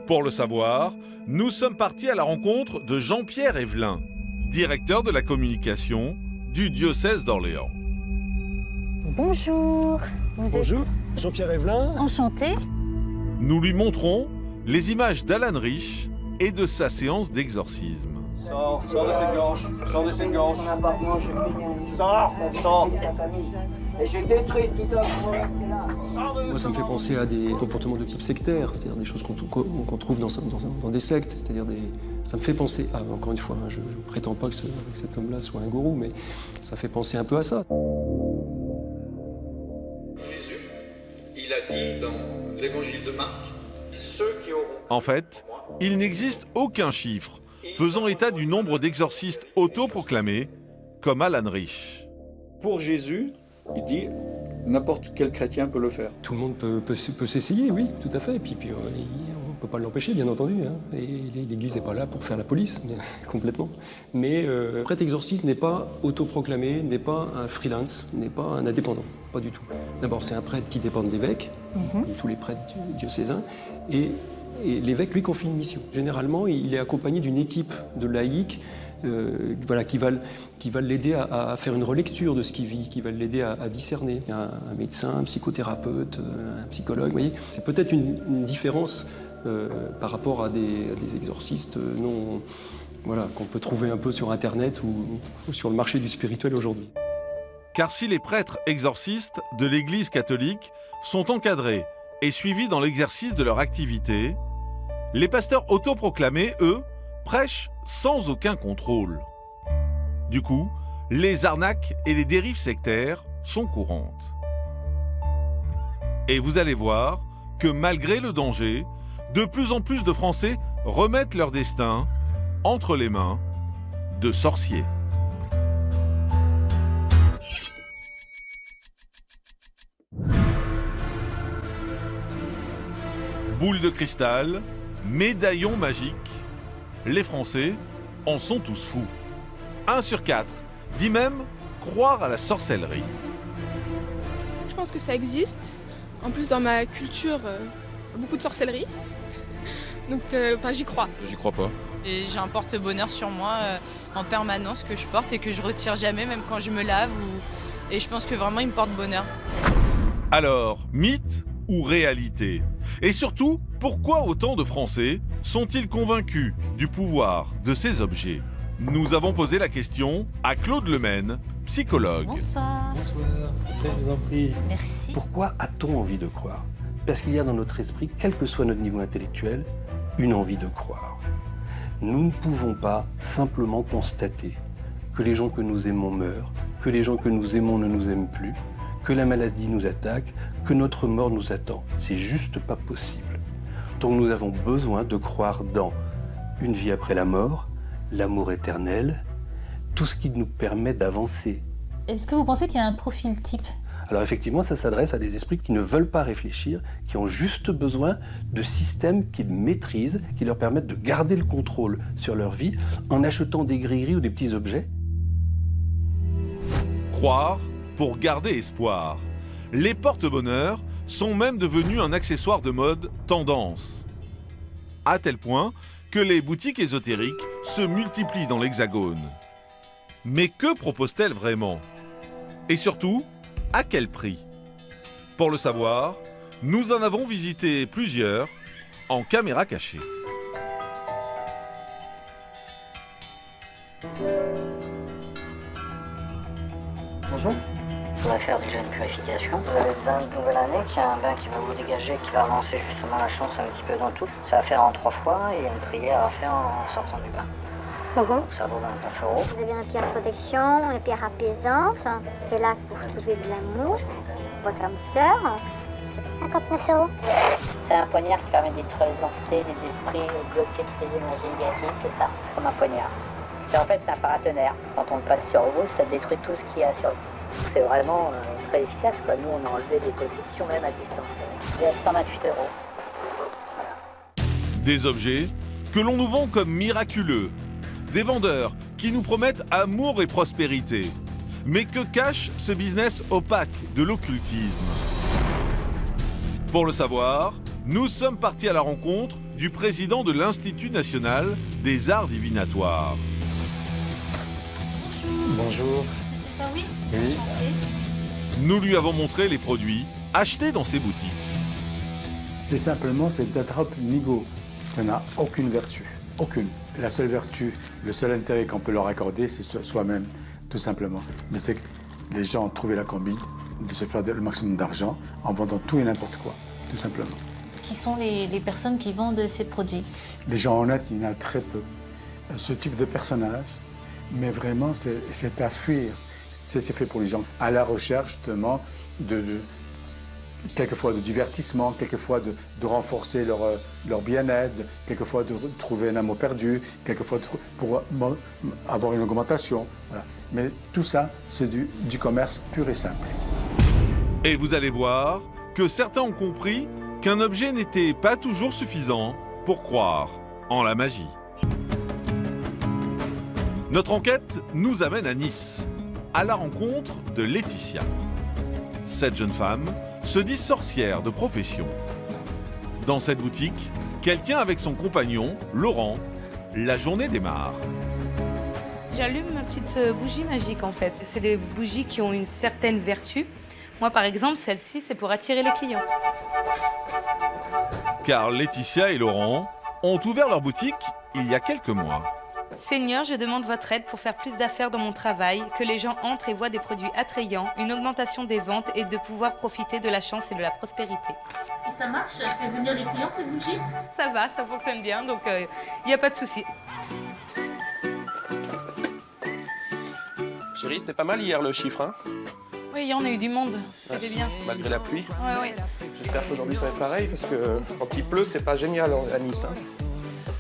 Pour le savoir, nous sommes partis à la rencontre de Jean-Pierre Evelyn, directeur de la communication du diocèse d'Orléans. Bonjour. Bonjour, Jean-Pierre Evelyn. Enchanté. Nous lui montrons les images d'Alan Rich et de sa séance d'exorcisme. Sors de cette gorge, sors de cette gorge. Sors. Et j'ai détruit tout un Moi, ça me fait penser à des comportements de type sectaire, c'est-à-dire des choses qu'on trouve dans des sectes, c'est-à-dire ça me fait penser, encore une fois, je ne prétends pas que cet homme-là soit un gourou, mais ça fait penser un peu à ça. Jésus, il a dit dans l'évangile de Marc, ceux qui auront... En fait, il n'existe aucun chiffre faisant état du nombre d'exorcistes autoproclamés comme Alan Rich. Pour Jésus, il dit n'importe quel chrétien peut le faire. Tout le monde peut s'essayer, oui, tout à fait. Et puis on ne peut pas l'empêcher, bien entendu. Hein. Et l'Église n'est pas là pour faire la police, complètement. Mais prêtre exorciste n'est pas autoproclamé, n'est pas un freelance, n'est pas un indépendant, pas du tout. D'abord, c'est un prêtre qui dépend de l'évêque, comme tous les prêtres diocésains, et l'évêque lui confie une mission. Généralement, il est accompagné d'une équipe de laïcs qui va l'aider à faire une relecture de ce qu'il vit, qui va l'aider à discerner. Un médecin, un psychothérapeute, un psychologue, vous voyez. C'est peut-être une différence par rapport à des exorcistes qu'on peut trouver un peu sur Internet ou sur le marché du spirituel aujourd'hui. Car si les prêtres exorcistes de l'Église catholique sont encadrés et suivis dans l'exercice de leur activité, les pasteurs autoproclamés, eux, prêchent sans aucun contrôle. Du coup, les arnaques et les dérives sectaires sont courantes. Et vous allez voir que malgré le danger, de plus en plus de Français remettent leur destin entre les mains de sorciers. Boule de cristal, médaillon magique, les Français en sont tous fous. 1 sur 4 dit même croire à la sorcellerie. Je pense que ça existe. En plus, dans ma culture, beaucoup de sorcellerie. Donc, j'y crois. J'y crois pas. Et j'ai un porte-bonheur sur moi en permanence que je porte et que je retire jamais, même quand je me lave. Et je pense que vraiment, il me porte bonheur. Alors, mythe ou réalité? Et surtout, pourquoi autant de Français sont-ils convaincus du pouvoir de ces objets? Nous avons posé la question à Claude Lemaine, psychologue. Bonsoir. Bonsoir, je vous en prie. Merci. Pourquoi a-t-on envie de croire? Parce qu'il y a dans notre esprit, quel que soit notre niveau intellectuel, une envie de croire. Nous ne pouvons pas simplement constater que les gens que nous aimons meurent, que les gens que nous aimons ne nous aiment plus, que la maladie nous attaque, que notre mort nous attend. C'est juste pas possible. Donc nous avons besoin de croire dans une vie après la mort, l'amour éternel, tout ce qui nous permet d'avancer. Est-ce que vous pensez qu'il y a un profil type? Alors effectivement, ça s'adresse à des esprits qui ne veulent pas réfléchir, qui ont juste besoin de systèmes qu'ils maîtrisent, qui leur permettent de garder le contrôle sur leur vie en achetant des grilleries ou des petits objets. Croire pour garder espoir. Les porte-bonheur sont même devenus un accessoire de mode tendance. À tel point que les boutiques ésotériques se multiplient dans l'Hexagone. Mais que proposent-elles vraiment? Et surtout, à quel prix? Pour le savoir, nous en avons visité plusieurs en caméra cachée. Bonjour. On va faire déjà une purification. Vous avez besoin de nouvelle année, qu'il y a un bain qui va vous dégager, qui va avancer justement la chance un petit peu dans tout. Ça va faire en 3 fois et il y a une prière à faire en sortant du bain. Ça vaut 29 €. Vous avez une pierre protection, une pierre apaisante, c'est là pour trouver de l'amour, votre âme sœur. 59 €. C'est un poignard qui permet de détruire les entités, les esprits, bloquer toutes les énergies négatives, c'est ça, comme un poignard. Et en fait, c'est un paratonnerre. Quand on le passe sur vous, ça détruit tout ce qu'il y a sur vous. C'est vraiment très efficace, quoi. Nous, on a enlevé des possessions même à distance. Il est à 128 €. Voilà. Des objets que l'on nous vend comme miraculeux. Des vendeurs qui nous promettent amour et prospérité. Mais que cache ce business opaque de l'occultisme? Pour le savoir, nous sommes partis à la rencontre du président de l'Institut national des arts divinatoires. Bonjour. C'est ça, oui? Oui. Nous lui avons montré les produits achetés dans ces boutiques. C'est simplement cette attrape Migo. Ça n'a aucune vertu. Aucune. La seule vertu, le seul intérêt qu'on peut leur accorder, c'est soi-même, tout simplement. Mais c'est que les gens ont trouvé la combine de se faire le maximum d'argent en vendant tout et n'importe quoi, tout simplement. Qui sont les personnes qui vendent ces produits? Les gens honnêtes, il y en a très peu. Ce type de personnage, mais vraiment, c'est à fuir. C'est fait pour les gens à la recherche, justement, quelquefois de divertissement, quelquefois de renforcer leur bien-être, quelquefois de trouver un amour perdu, quelquefois pour avoir une augmentation. Voilà. Mais tout ça, c'est du commerce pur et simple. Et vous allez voir que certains ont compris qu'un objet n'était pas toujours suffisant pour croire en la magie. Notre enquête nous amène à Nice, à la rencontre de Laetitia. Cette jeune femme se dit sorcière de profession. Dans cette boutique, qu'elle tient avec son compagnon, Laurent, la journée démarre. J'allume ma petite bougie magique en fait. C'est des bougies qui ont une certaine vertu. Moi par exemple, celle-ci, c'est pour attirer les clients. Car Laetitia et Laurent ont ouvert leur boutique il y a quelques mois. Seigneur, je demande votre aide pour faire plus d'affaires dans mon travail, que les gens entrent et voient des produits attrayants, une augmentation des ventes et de pouvoir profiter de la chance et de la prospérité. Et ça marche? Elle fait venir les clients cette bougie? Ça va, ça fonctionne bien, donc il n'y a pas de souci. Chérie, c'était pas mal hier le chiffre, hein? Oui, hier on a eu du monde, c'était bien. Malgré la pluie. Ouais. J'espère qu'aujourd'hui ça va être pareil, parce que quand il pleut, c'est pas génial à Nice. Hein.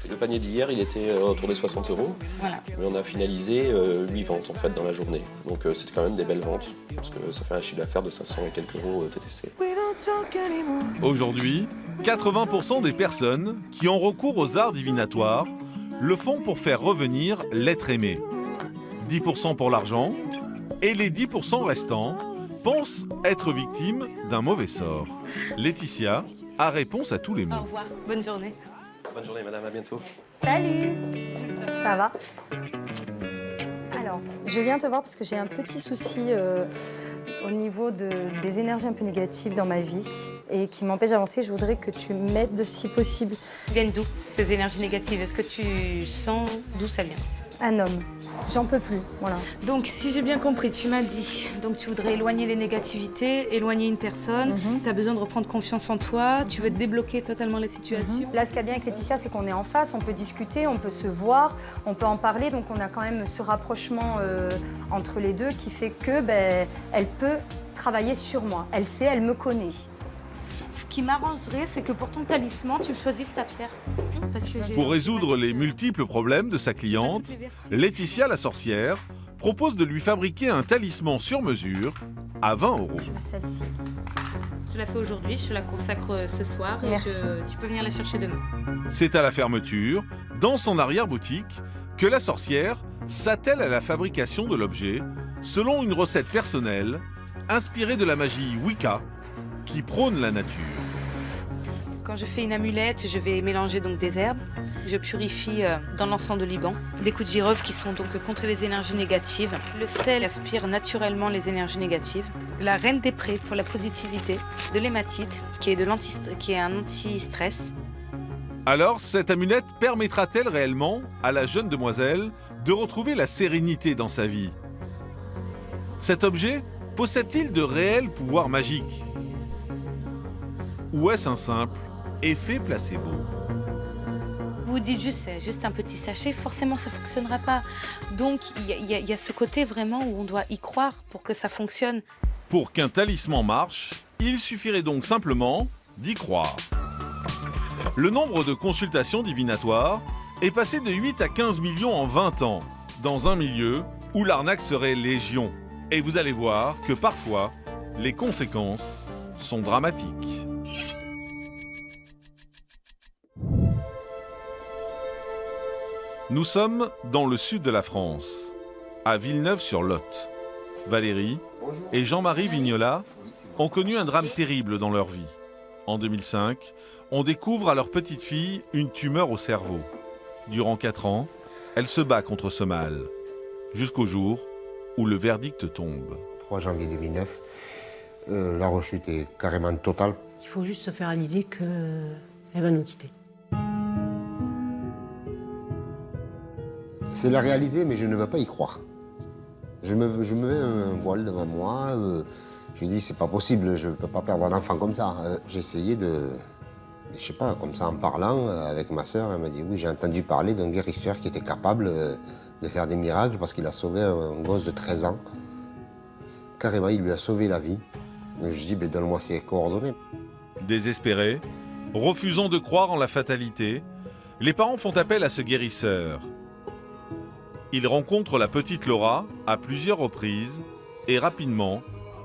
Le panier d'hier, il était autour des 60 €. Voilà. Mais on a finalisé 8 ventes en fait dans la journée. Donc c'était quand même des belles ventes, parce que ça fait un chiffre d'affaires de 500 et quelques euros TTC. Aujourd'hui, 80% des personnes qui ont recours aux arts divinatoires le font pour faire revenir l'être aimé. 10% pour l'argent, et les 10% restants pensent être victimes d'un mauvais sort. Laetitia a réponse à tous les mots. Au revoir, bonne journée. Bonne journée madame, à bientôt. Salut. Ça va? Alors, je viens te voir parce que j'ai un petit souci au niveau des énergies un peu négatives dans ma vie et qui m'empêchent d'avancer. Je voudrais que tu m'aides si possible. Viennent d'où ces énergies négatives? Est-ce que tu sens d'où ça vient? Un homme. J'en peux plus, voilà. Donc, si j'ai bien compris, tu m'as dit, donc tu voudrais éloigner les négativités, éloigner une personne, tu as besoin de reprendre confiance en toi, tu veux débloquer totalement la situation. Là, ce qu'il y a bien avec Laetitia, c'est qu'on est en face, on peut discuter, on peut se voir, on peut en parler, donc on a quand même ce rapprochement entre les deux qui fait que elle peut travailler sur moi. Elle sait, elle me connaît. Ce qui m'arrangerait, c'est que pour ton talisman, tu choisisses ta pierre. Pour résoudre les multiples problèmes de sa cliente, Laetitia, la sorcière, propose de lui fabriquer un talisman sur mesure à 20 €. Celle-ci. Je la fais aujourd'hui, je te la consacre ce soir et tu peux venir la chercher demain. C'est à la fermeture, dans son arrière-boutique, que la sorcière s'attelle à la fabrication de l'objet selon une recette personnelle inspirée de la magie Wicca qui prône la nature. Quand je fais une amulette, je vais mélanger donc des herbes. Je purifie dans l'encens de Liban des coups de girofle qui sont donc contre les énergies négatives. Le sel aspire naturellement les énergies négatives. La reine des prés pour la positivité. De l'hématite qui est un anti-stress. Alors, cette amulette permettra-t-elle réellement à la jeune demoiselle de retrouver la sérénité dans sa vie? Cet objet possède-t-il de réels pouvoirs magiques? Ou est-ce un simple effet placebo? Vous dites juste, c'est juste un petit sachet, forcément ça ne fonctionnera pas. Donc il y a ce côté vraiment où on doit y croire pour que ça fonctionne. Pour qu'un talisman marche, il suffirait donc simplement d'y croire. Le nombre de consultations divinatoires est passé de 8 à 15 millions en 20 ans, dans un milieu où l'arnaque serait légion. Et vous allez voir que parfois, les conséquences sont dramatiques. Nous sommes dans le sud de la France, à Villeneuve-sur-Lot. Valérie et Jean-Marie Vignola ont connu un drame terrible dans leur vie. En 2005, on découvre à leur petite fille une tumeur au cerveau. Durant 4 ans, elle se bat contre ce mal, jusqu'au jour où le verdict tombe. 3 janvier 2009, la rechute est carrément totale. Il faut juste se faire à l'idée qu'elle va nous quitter. C'est la réalité, mais je ne veux pas y croire. Je me mets un voile devant moi. Je me dis, c'est pas possible, je ne peux pas perdre un enfant comme ça. J'ai essayé de... Je sais pas, comme ça, en parlant avec ma sœur, elle m'a dit, oui, j'ai entendu parler d'un guérisseur qui était capable de faire des miracles parce qu'il a sauvé un gosse de 13 ans. Carrément, il lui a sauvé la vie. Je dis, donne-moi ses coordonnées. Désespérés, refusant de croire en la fatalité, les parents font appel à ce guérisseur. Ils rencontrent la petite Laura à plusieurs reprises et rapidement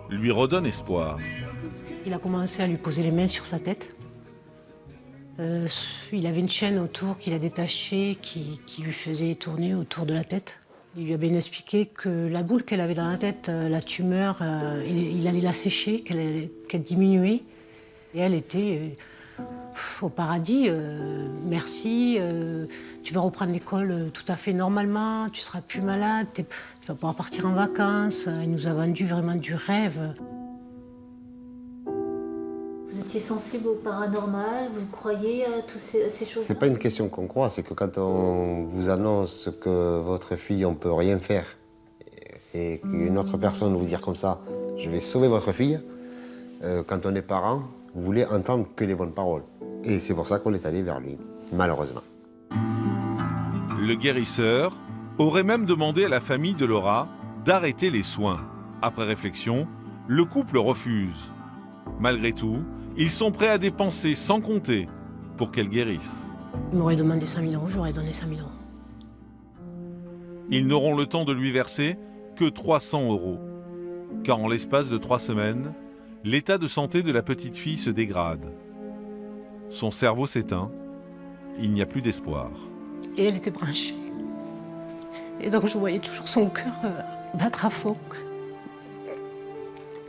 lui redonnent espoir. Il a commencé à lui poser les mains sur sa tête. Il avait une chaîne autour qu'il a détachée qui lui faisait tourner autour de la tête. Il lui a bien expliqué que la boule qu'elle avait dans la tête, la tumeur, il allait la sécher, qu'elle diminuait. Et elle était au paradis. Merci, tu vas reprendre l'école tout à fait normalement, tu seras plus malade, tu vas pouvoir partir en vacances. Il nous a vendu vraiment du rêve. Vous étiez sensible au paranormal, vous croyez à toutes ces choses-là? C'est pas une question qu'on croit, c'est que quand on vous annonce que votre fille, on peut rien faire, et qu'une autre personne vous dire comme ça, je vais sauver votre fille, quand on est parent, vous voulez entendre que les bonnes paroles. Et c'est pour ça qu'on est allé vers lui, malheureusement. Le guérisseur aurait même demandé à la famille de Laura d'arrêter les soins. Après réflexion, le couple refuse. Malgré tout, ils sont prêts à dépenser sans compter pour qu'elle guérisse. Il m'aurait demandé 5 000 €, j'aurais donné 5 000 €. Ils n'auront le temps de lui verser que 300 €. Car en l'espace de 3 semaines, l'état de santé de la petite fille se dégrade. Son cerveau s'éteint, il n'y a plus d'espoir. Et elle était branchée. Et donc je voyais toujours son cœur battre à fond.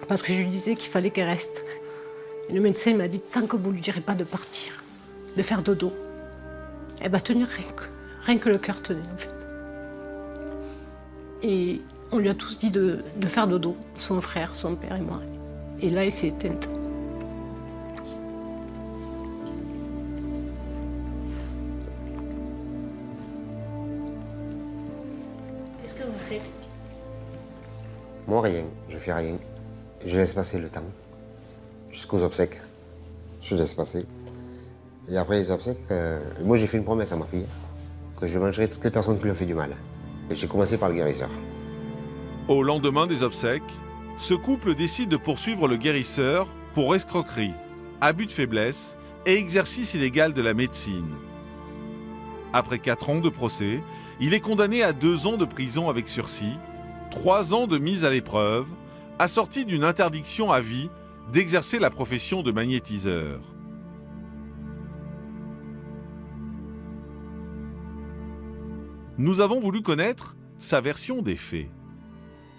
Parce que je lui disais qu'il fallait qu'elle reste. Et le médecin m'a dit, tant que vous ne lui direz pas de partir, de faire dodo, elle va tenir rien que le cœur tenait en fait. Et on lui a tous dit de faire dodo, son frère, son père et moi. Et là, elle s'est éteinte. Qu'est-ce que vous faites? Moi, rien, je fais rien. Je laisse passer le temps, jusqu'aux obsèques. Je laisse passer. Et après les obsèques, moi j'ai fait une promesse à ma fille, que je vengerai toutes les personnes qui lui ont fait du mal. Et j'ai commencé par le guérisseur. Au lendemain des obsèques, ce couple décide de poursuivre le guérisseur pour escroquerie, abus de faiblesse et exercice illégal de la médecine. Après 4 ans de procès, il est condamné à 2 ans de prison avec sursis, 3 ans de mise à l'épreuve, assorti d'une interdiction à vie d'exercer la profession de magnétiseur. Nous avons voulu connaître sa version des faits.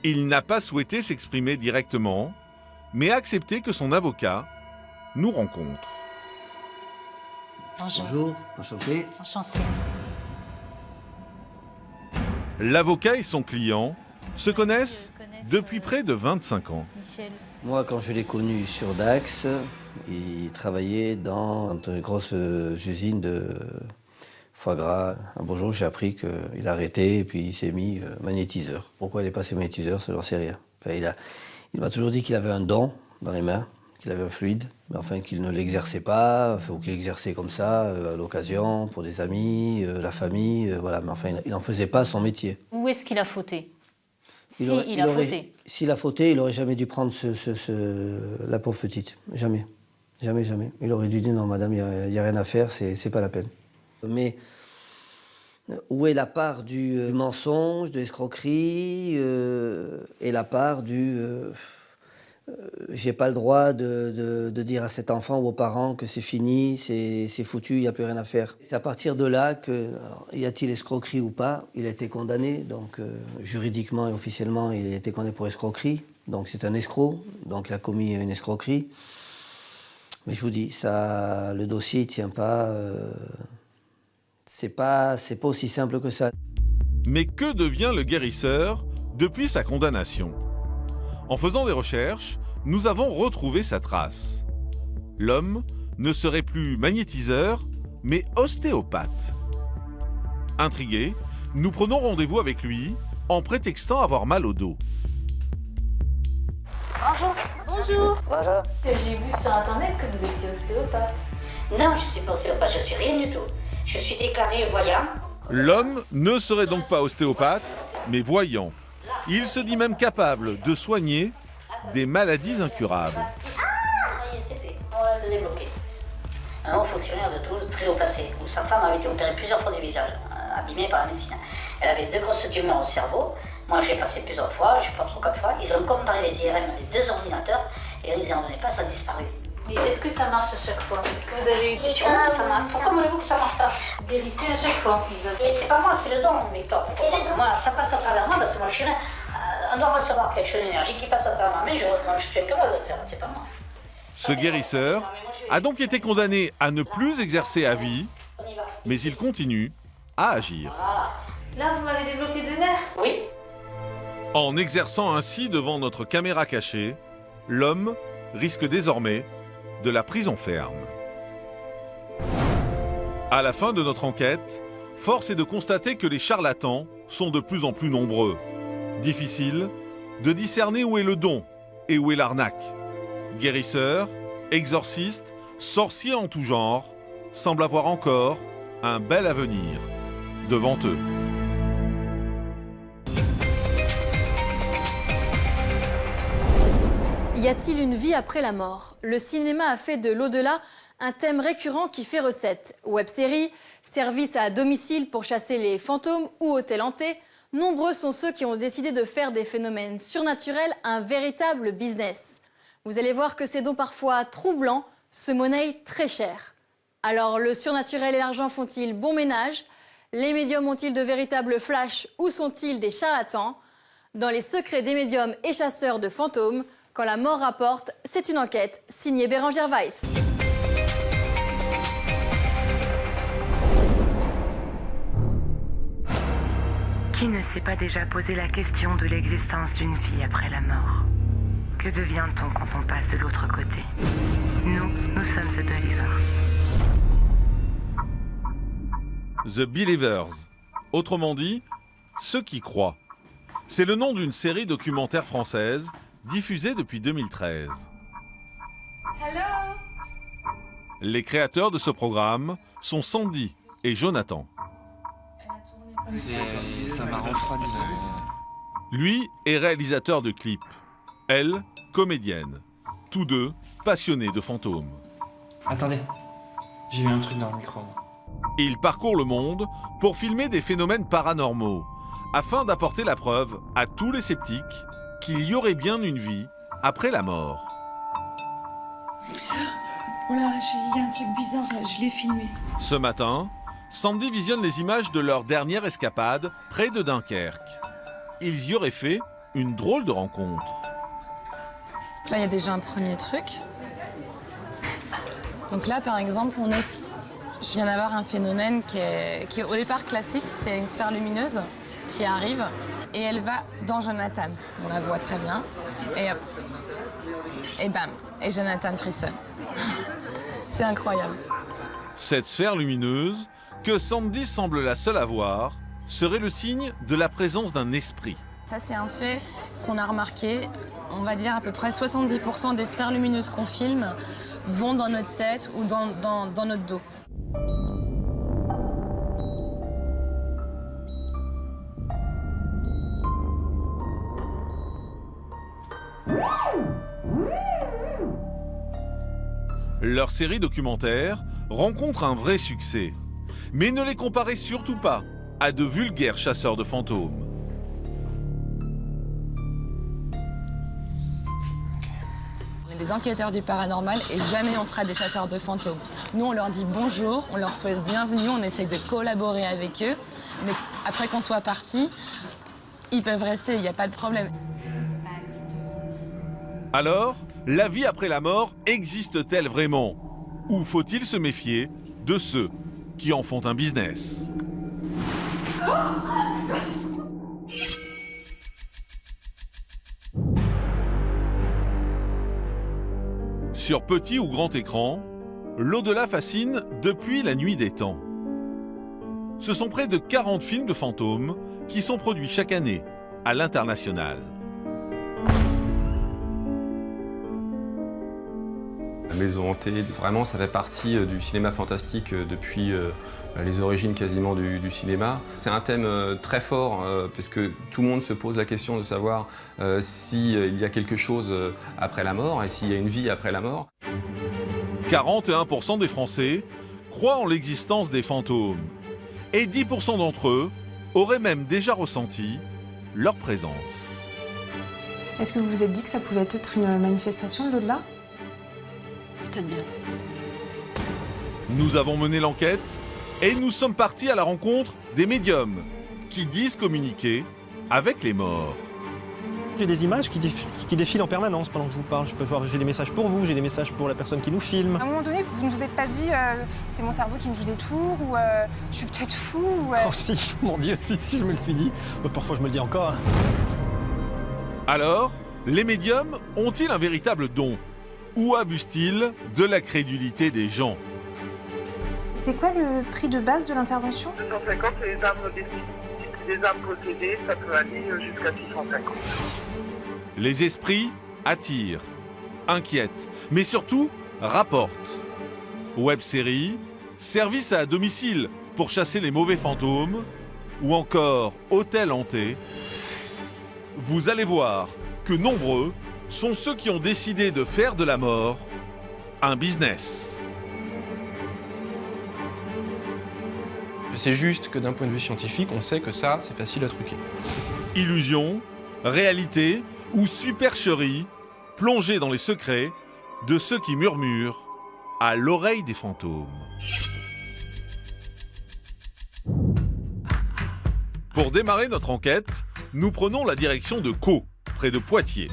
Il n'a pas souhaité s'exprimer directement, mais a accepté que son avocat nous rencontre. Bonjour, enchanté. Enchanté. L'avocat et son client se connaissent depuis près de 25 ans. Michel. Moi, quand je l'ai connu sur Dax, il travaillait dans une grosse usine de foie gras. Un beau jour, j'ai appris qu'il a arrêté et puis il s'est mis magnétiseur. Pourquoi il est passé magnétiseur, ça j'en sais rien. Enfin, il m'a toujours dit qu'il avait un don dans les mains, qu'il avait un fluide, mais enfin qu'il ne l'exerçait pas, ou qu'il l'exerçait comme ça, à l'occasion, pour des amis, la famille, voilà. Mais enfin, il n'en faisait pas son métier. Où est-ce qu'il a fauté? S'il a fauté, il n'aurait jamais dû prendre la pauvre petite. Jamais. Jamais, jamais. Il aurait dû dire non, madame, il n'y a rien à faire, c'est pas la peine. Mais où est la part du mensonge, de l'escroquerie et la part du j'ai pas le droit de dire à cet enfant ou aux parents que c'est fini, c'est foutu, il n'y a plus rien à faire. C'est à partir de là que, y a-t-il escroquerie ou pas, il a été condamné, donc juridiquement et officiellement, il a été condamné pour escroquerie, donc c'est un escroc, donc il a commis une escroquerie. Mais je vous dis, ça, le dossier ne tient pas, c'est pas aussi simple que ça. Mais que devient le guérisseur depuis sa condamnation ? En faisant des recherches, nous avons retrouvé sa trace. L'homme ne serait plus magnétiseur, mais ostéopathe. Intrigués, nous prenons rendez-vous avec lui en prétextant avoir mal au dos. Bonjour. Bonjour. Bonjour. J'ai vu sur internet que vous étiez ostéopathe. Non, je suis pas ostéopathe, je suis rien du tout. Je suis déclaré voyant. L'homme ne serait donc pas ostéopathe, mais voyant. Il se dit même capable de soigner des maladies incurables. Ça y est, c'est fait. On va le débloquer. Un haut fonctionnaire de Toul, très haut placé, où sa femme avait été opérée plusieurs fois du visage, abîmée par la médecine. Elle avait 2 grosses tumeurs au cerveau. Moi, j'ai passé plusieurs fois, je ne sais pas trop 4 fois. Ils ont comparé les IRM des 2 ordinateurs et ils n'en donnaient pas, ça a disparu. Et est-ce que ça marche à chaque fois? Est-ce que vous avez eu des Ça marche. Pourquoi voulez-vous que ça marche pas? guérissez à chaque fois? Mais c'est pas moi, c'est le don, Victor. Moi, ça passe à travers moi parce que moi, je suis là. On doit recevoir quelque chose d'énergie qui passe à travers ma main. Je suis capable de le faire, c'est pas moi. Ce guérisseur a donc été condamné à ne plus exercer à vie, mais il continue à agir. Voilà. Là, vous m'avez débloqué 2 nerfs? Oui. En exerçant ainsi devant notre caméra cachée, l'homme risque désormais de la prison ferme. À la fin de notre enquête, force est de constater que les charlatans sont de plus en plus nombreux. Difficile de discerner où est le don et où est l'arnaque. Guérisseurs, exorcistes, sorciers en tout genre semblent avoir encore un bel avenir devant eux. Y a-t-il une vie après la mort? Le cinéma a fait de l'au-delà un thème récurrent qui fait recette. Web-séries, services à domicile pour chasser les fantômes ou hôtels hantés, nombreux sont ceux qui ont décidé de faire des phénomènes surnaturels un véritable business. Vous allez voir que ces dons parfois troublants se monnaient très cher. Alors le surnaturel et l'argent font-ils bon ménage? Les médiums ont-ils de véritables flashs ou sont-ils des charlatans? Dans les secrets des médiums et chasseurs de fantômes, quand la mort rapporte, c'est une enquête signée Bérangère Weiss. Qui ne s'est pas déjà posé la question de l'existence d'une vie après la mort? Que devient-on quand on passe de l'autre côté? Nous sommes The Believers. The Believers, autrement dit, ceux qui croient. C'est le nom d'une série documentaire française diffusée depuis 2013. Hello. Les créateurs de ce programme sont Sandy et Jonathan. Ça m'a refroidi là. Lui est réalisateur de clips, elle, comédienne. Tous deux passionnés de fantômes. Attendez, j'ai eu un truc dans le micro. Ils parcourent le monde pour filmer des phénomènes paranormaux, afin d'apporter la preuve à tous les sceptiques qu'il y aurait bien une vie après la mort. Oh là, il y a un truc bizarre, là, je l'ai filmé. Ce matin, Sandy visionne les images de leur dernière escapade près de Dunkerque. Ils y auraient fait une drôle de rencontre. Là, il y a déjà un premier truc. Donc là, par exemple, je viens d'avoir un phénomène qui est au départ classique. C'est une sphère lumineuse qui arrive et elle va dans Jonathan. On la voit très bien. Et hop. Et bam. Et Jonathan frissonne. C'est incroyable. Cette sphère lumineuse, que Sandy semble la seule à voir, serait le signe de la présence d'un esprit. Ça, c'est un fait qu'on a remarqué. On va dire à peu près 70% des sphères lumineuses qu'on filme vont dans notre tête ou dans notre dos. Leur série documentaire rencontre un vrai succès. Mais ne les comparez surtout pas à de vulgaires chasseurs de fantômes. On est des enquêteurs du paranormal et jamais on sera des chasseurs de fantômes. Nous, on leur dit bonjour, on leur souhaite bienvenue, on essaye de collaborer avec eux. Mais après qu'on soit partis, ils peuvent rester, il n'y a pas de problème. Alors, la vie après la mort existe-t-elle vraiment? Ou faut-il se méfier de ceux qui en font un business? Sur petit ou grand écran, l'au-delà fascine depuis la nuit des temps. Ce sont près de 40 films de fantômes qui sont produits chaque année à l'international. maison hantée, vraiment, ça fait partie du cinéma fantastique depuis les origines quasiment du cinéma. C'est un thème très fort parce que tout le monde se pose la question de savoir s'il y a quelque chose après la mort et s'il y a une vie après la mort. 41% des Français croient en l'existence des fantômes et 10% d'entre eux auraient même déjà ressenti leur présence. Est-ce que vous vous êtes dit que ça pouvait être une manifestation de l'au-delà ? Peut-être bien. Nous avons mené l'enquête et nous sommes partis à la rencontre des médiums qui disent communiquer avec les morts. J'ai des images qui défilent en permanence pendant que je vous parle. J'ai des messages pour vous, j'ai des messages pour la personne qui nous filme. À un moment donné, vous ne vous êtes pas dit c'est mon cerveau qui me joue des tours ou je suis peut-être fou ou, Oh si, mon Dieu, si, je me le suis dit. Parfois je me le dis encore. Alors, les médiums ont-ils un véritable don? Ou abusent-ils de la crédulité des gens? C'est quoi le prix de base de l'intervention? 250, c'est les arbres des arbres possédés, ça peut aller jusqu'à 650. Les esprits attirent, inquiètent, mais surtout rapportent. Web-série, service à domicile pour chasser les mauvais fantômes, ou encore hôtel hanté. Vous allez voir que nombreux sont ceux qui ont décidé de faire de la mort un business. C'est juste que d'un point de vue scientifique, on sait que ça, c'est facile à truquer. Illusion, réalité ou supercherie, plongez dans les secrets de ceux qui murmurent à l'oreille des fantômes. Pour démarrer notre enquête, nous prenons la direction de Caux, près de Poitiers.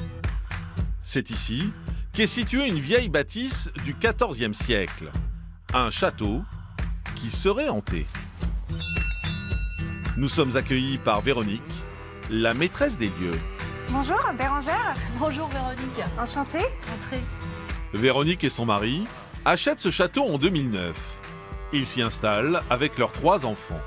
C'est ici qu'est située une vieille bâtisse du XIVe siècle, un château qui serait hanté. Nous sommes accueillis par Véronique, la maîtresse des lieux. Bonjour, Bérangère. Bonjour Véronique. Enchantée. Entrez. Véronique et son mari achètent ce château en 2009. Ils s'y installent avec leurs 3 enfants.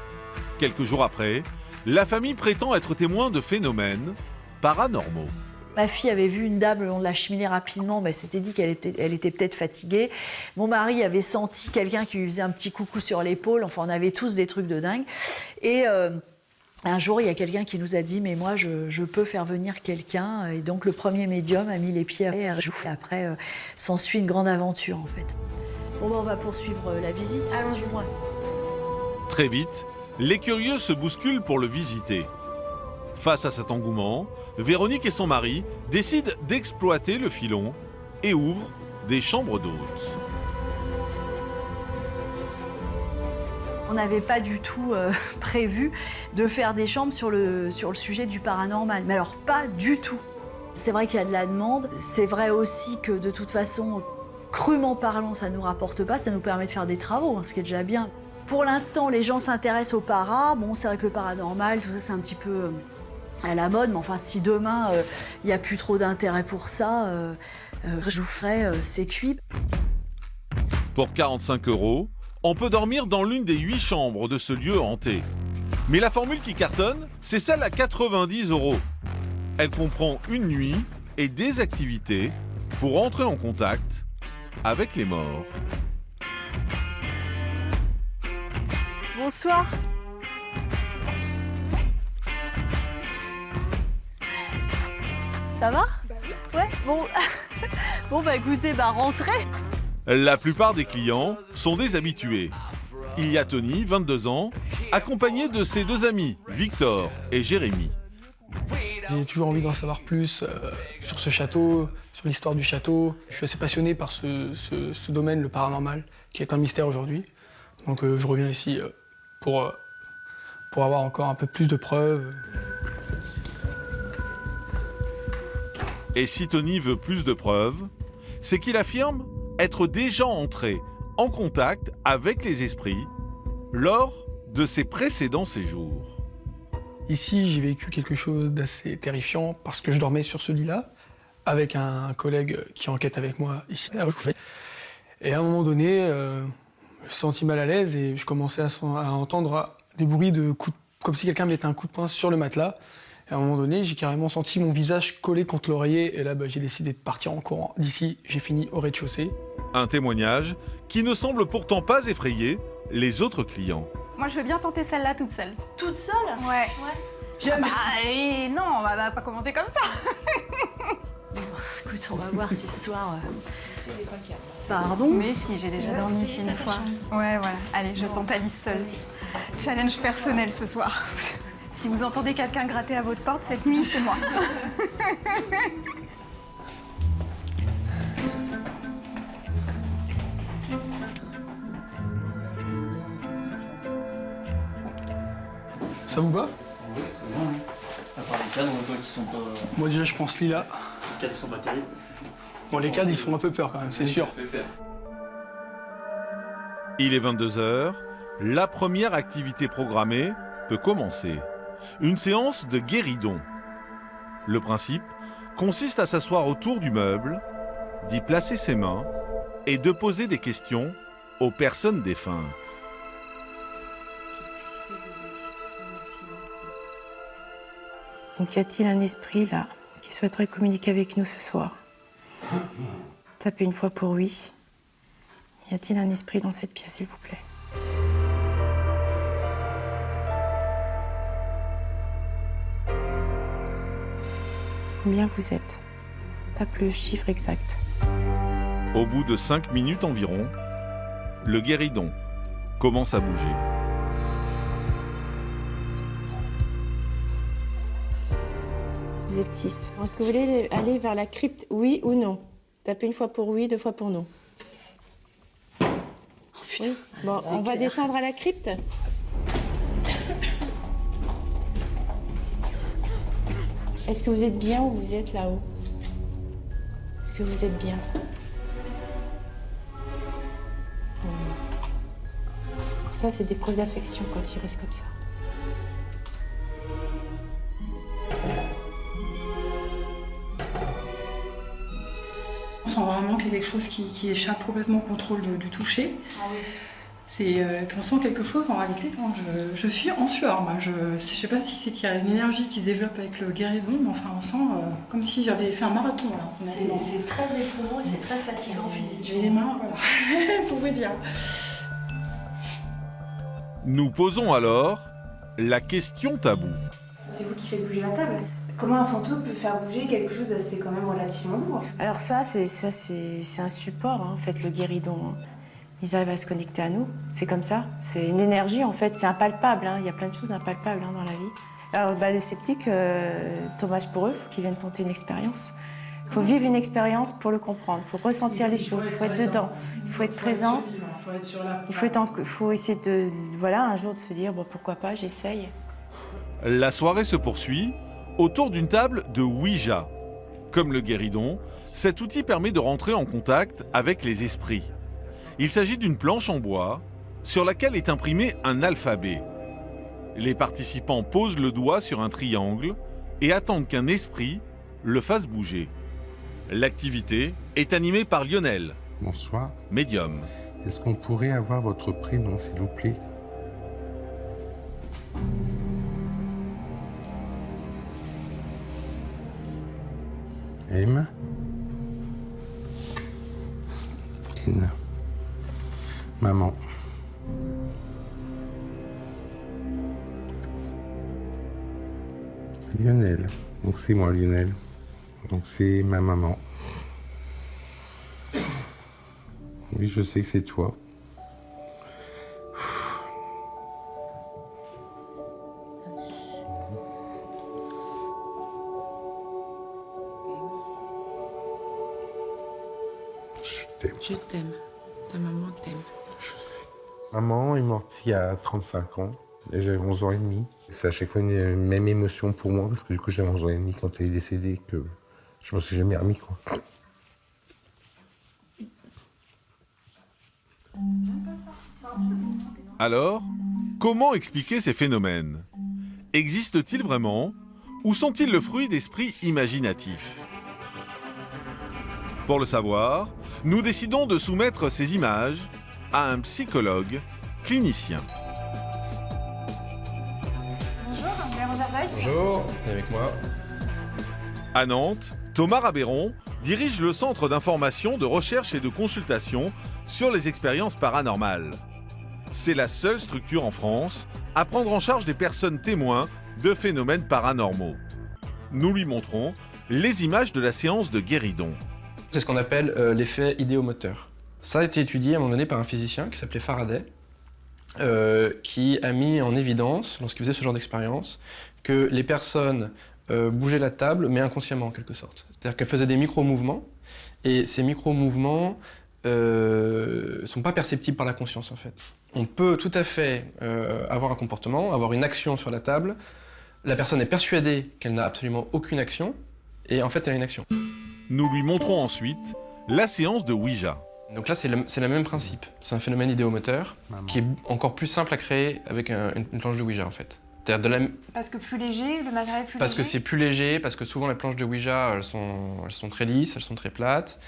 Quelques jours après, la famille prétend être témoin de phénomènes paranormaux. Ma fille avait vu une dame le long de la cheminée rapidement, mais s'était dit qu'elle était peut-être fatiguée. Mon mari avait senti quelqu'un qui lui faisait un petit coucou sur l'épaule. Enfin, on avait tous des trucs de dingue. Et un jour, il y a quelqu'un qui nous a dit « mais moi, je peux faire venir quelqu'un ». Et donc, le premier médium a mis les pieds à terre. Après, s'ensuit une grande aventure, en fait. Bon, on va poursuivre la visite. Allons-y. Très vite, les curieux se bousculent pour le visiter. Face à cet engouement, Véronique et son mari décident d'exploiter le filon et ouvrent des chambres d'hôtes. On n'avait pas du tout prévu de faire des chambres sur le sujet du paranormal. Mais alors, pas du tout. C'est vrai qu'il y a de la demande. C'est vrai aussi que, de toute façon, crûment parlant, ça ne nous rapporte pas. Ça nous permet de faire des travaux, ce qui est déjà bien. Pour l'instant, les gens s'intéressent au para. Bon, c'est vrai que le paranormal, tout ça, c'est un petit peu à la mode. Mais enfin, si demain, il n'y a plus trop d'intérêt pour ça, je vous ferai c'est cuit. Pour 45 €, on peut dormir dans l'une des 8 chambres de ce lieu hanté. Mais la formule qui cartonne, c'est celle à 90 €. Elle comprend une nuit et des activités pour entrer en contact avec les morts. Bonsoir. Ça va? Ouais, bon. Bon, bah écoutez, rentrez. La plupart des clients sont des habitués. Il y a Tony, 22 ans, accompagné de ses 2 amis, Victor et Jérémy. J'ai toujours envie d'en savoir plus sur ce château, sur l'histoire du château. Je suis assez passionné par ce domaine, le paranormal, qui est un mystère aujourd'hui. Donc je reviens ici pour avoir encore un peu plus de preuves. Et si Tony veut plus de preuves, c'est qu'il affirme être déjà entré en contact avec les esprits lors de ses précédents séjours. Ici, j'ai vécu quelque chose d'assez terrifiant parce que je dormais sur ce lit-là avec un collègue qui enquête avec moi ici. Et à un moment donné, je me suis senti mal à l'aise et je commençais à entendre des bruits de coups comme si quelqu'un mettait un coup de poing sur le matelas. Et à un moment donné, j'ai carrément senti mon visage collé contre l'oreiller. Et là, j'ai décidé de partir en courant d'ici. J'ai fini au rez-de-chaussée. Un témoignage qui ne semble pourtant pas effrayer les autres clients. Moi, je veux bien tenter celle-là toute seule. Toute seule? Ouais. Non, on va pas commencer comme ça. Écoute, on va voir si ce soir... Pardon? Mais si, j'ai déjà dormi ici une fois. Ouais, voilà. Allez, je tente Alice seule. Challenge personnel ce soir. Si vous entendez quelqu'un gratter à votre porte cette nuit, c'est moi. Ça vous va? Oui, très bien. À part les cadres, toi, qui sont pas... Moi déjà, je pense Lila. Les cadres, ils sont pas terribles. Bon, les cadres, ils font un peu peur quand même, c'est sûr. Il est 22h, la première activité programmée peut commencer. Une séance de guéridon. Le principe consiste à s'asseoir autour du meuble, d'y placer ses mains et de poser des questions aux personnes défuntes. Donc y a-t-il un esprit là qui souhaiterait communiquer avec nous ce soir? Tapez une fois pour oui. Y a-t-il un esprit dans cette pièce, s'il vous plaît? Combien vous êtes? Tape le chiffre exact. Au bout de 5 minutes environ, le guéridon commence à bouger. Vous êtes 6. Est-ce que vous voulez aller vers la crypte, oui ou non? Tapez une fois pour oui, 2 fois pour non. Oh putain. Oui. Bon, on va descendre à la crypte. Est-ce que vous êtes bien ou vous êtes là-haut? Est-ce que vous êtes bien? Ça, c'est des preuves d'affection quand il reste comme ça. On sent vraiment qu'il y a quelque chose qui échappe complètement au contrôle du toucher. Ah oui. On sent quelque chose en réalité. Je suis en sueur. Moi. Je ne sais pas si c'est qu'il y a une énergie qui se développe avec le guéridon, mais enfin on sent comme si j'avais fait un marathon. C'est très éprouvant et c'est très fatigant physiquement. J'ai les mains, voilà, pour vous dire. Nous posons alors la question taboue. C'est vous qui faites bouger la table. Comment un fantôme peut faire bouger quelque chose d'assez quand même relativement lourd? Alors ça, c'est un support, hein, en fait, le guéridon. Ils arrivent à se connecter à nous, c'est comme ça. C'est une énergie, en fait, c'est impalpable. Hein. Il y a plein de choses impalpables dans la vie. Alors, les sceptiques, dommage pour eux, il faut qu'ils viennent tenter une expérience. Il faut vivre une expérience pour le comprendre. Il faut ressentir les choses, il faut être dedans, il faut être présent. Il faut essayer de, voilà, un jour de se dire, bon, pourquoi pas, j'essaye. La soirée se poursuit autour d'une table de Ouija. Comme le guéridon, cet outil permet de rentrer en contact avec les esprits. Il s'agit d'une planche en bois sur laquelle est imprimé un alphabet. Les participants posent le doigt sur un triangle et attendent qu'un esprit le fasse bouger. L'activité est animée par Lionel. Bonsoir. Médium. Est-ce qu'on pourrait avoir votre prénom, s'il vous plaît? M. N. Maman. Lionel. Donc c'est moi, Lionel. Donc c'est ma maman. Oui, je sais que c'est toi. Je t'aime. Ta maman t'aime. Je sais. Maman est morte il y a 35 ans. Et j'avais 11 ans et demi. C'est à chaque fois une même émotion pour moi, parce que du coup j'avais 11 ans et demi quand elle est décédée, que je m'en suis jamais remis, quoi. Alors, comment expliquer ces phénomènes? Existent-ils vraiment ou sont-ils le fruit d'esprits imaginatifs? Pour le savoir, nous décidons de soumettre ces images à un psychologue clinicien. Bonjour, Bérengère Weiss. Bonjour, venez avec moi. À Nantes, Thomas Rabéron dirige le centre d'information, de recherche et de consultation sur les expériences paranormales. C'est la seule structure en France à prendre en charge des personnes témoins de phénomènes paranormaux. Nous lui montrons les images de la séance de guéridon. C'est ce qu'on appelle l'effet idéomoteur. Ça a été étudié à un moment donné par un physicien qui s'appelait Faraday, qui a mis en évidence, lorsqu'il faisait ce genre d'expérience, que les personnes bougeaient la table, mais inconsciemment en quelque sorte. C'est-à-dire qu'elles faisaient des micro-mouvements, et ces micro-mouvements ne sont pas perceptibles par la conscience en fait. On peut tout à fait avoir un comportement, avoir une action sur la table, la personne est persuadée qu'elle n'a absolument aucune action, et en fait elle a une action. Nous lui montrons ensuite la séance de Ouija. Donc là, c'est le même principe. C'est un phénomène idéomoteur qui est encore plus simple à créer avec une planche de Ouija, en fait. Parce que plus léger, le matériel plus léger. Parce que c'est plus léger, parce que souvent les planches de Ouija, elles sont très lisses, elles sont très plates.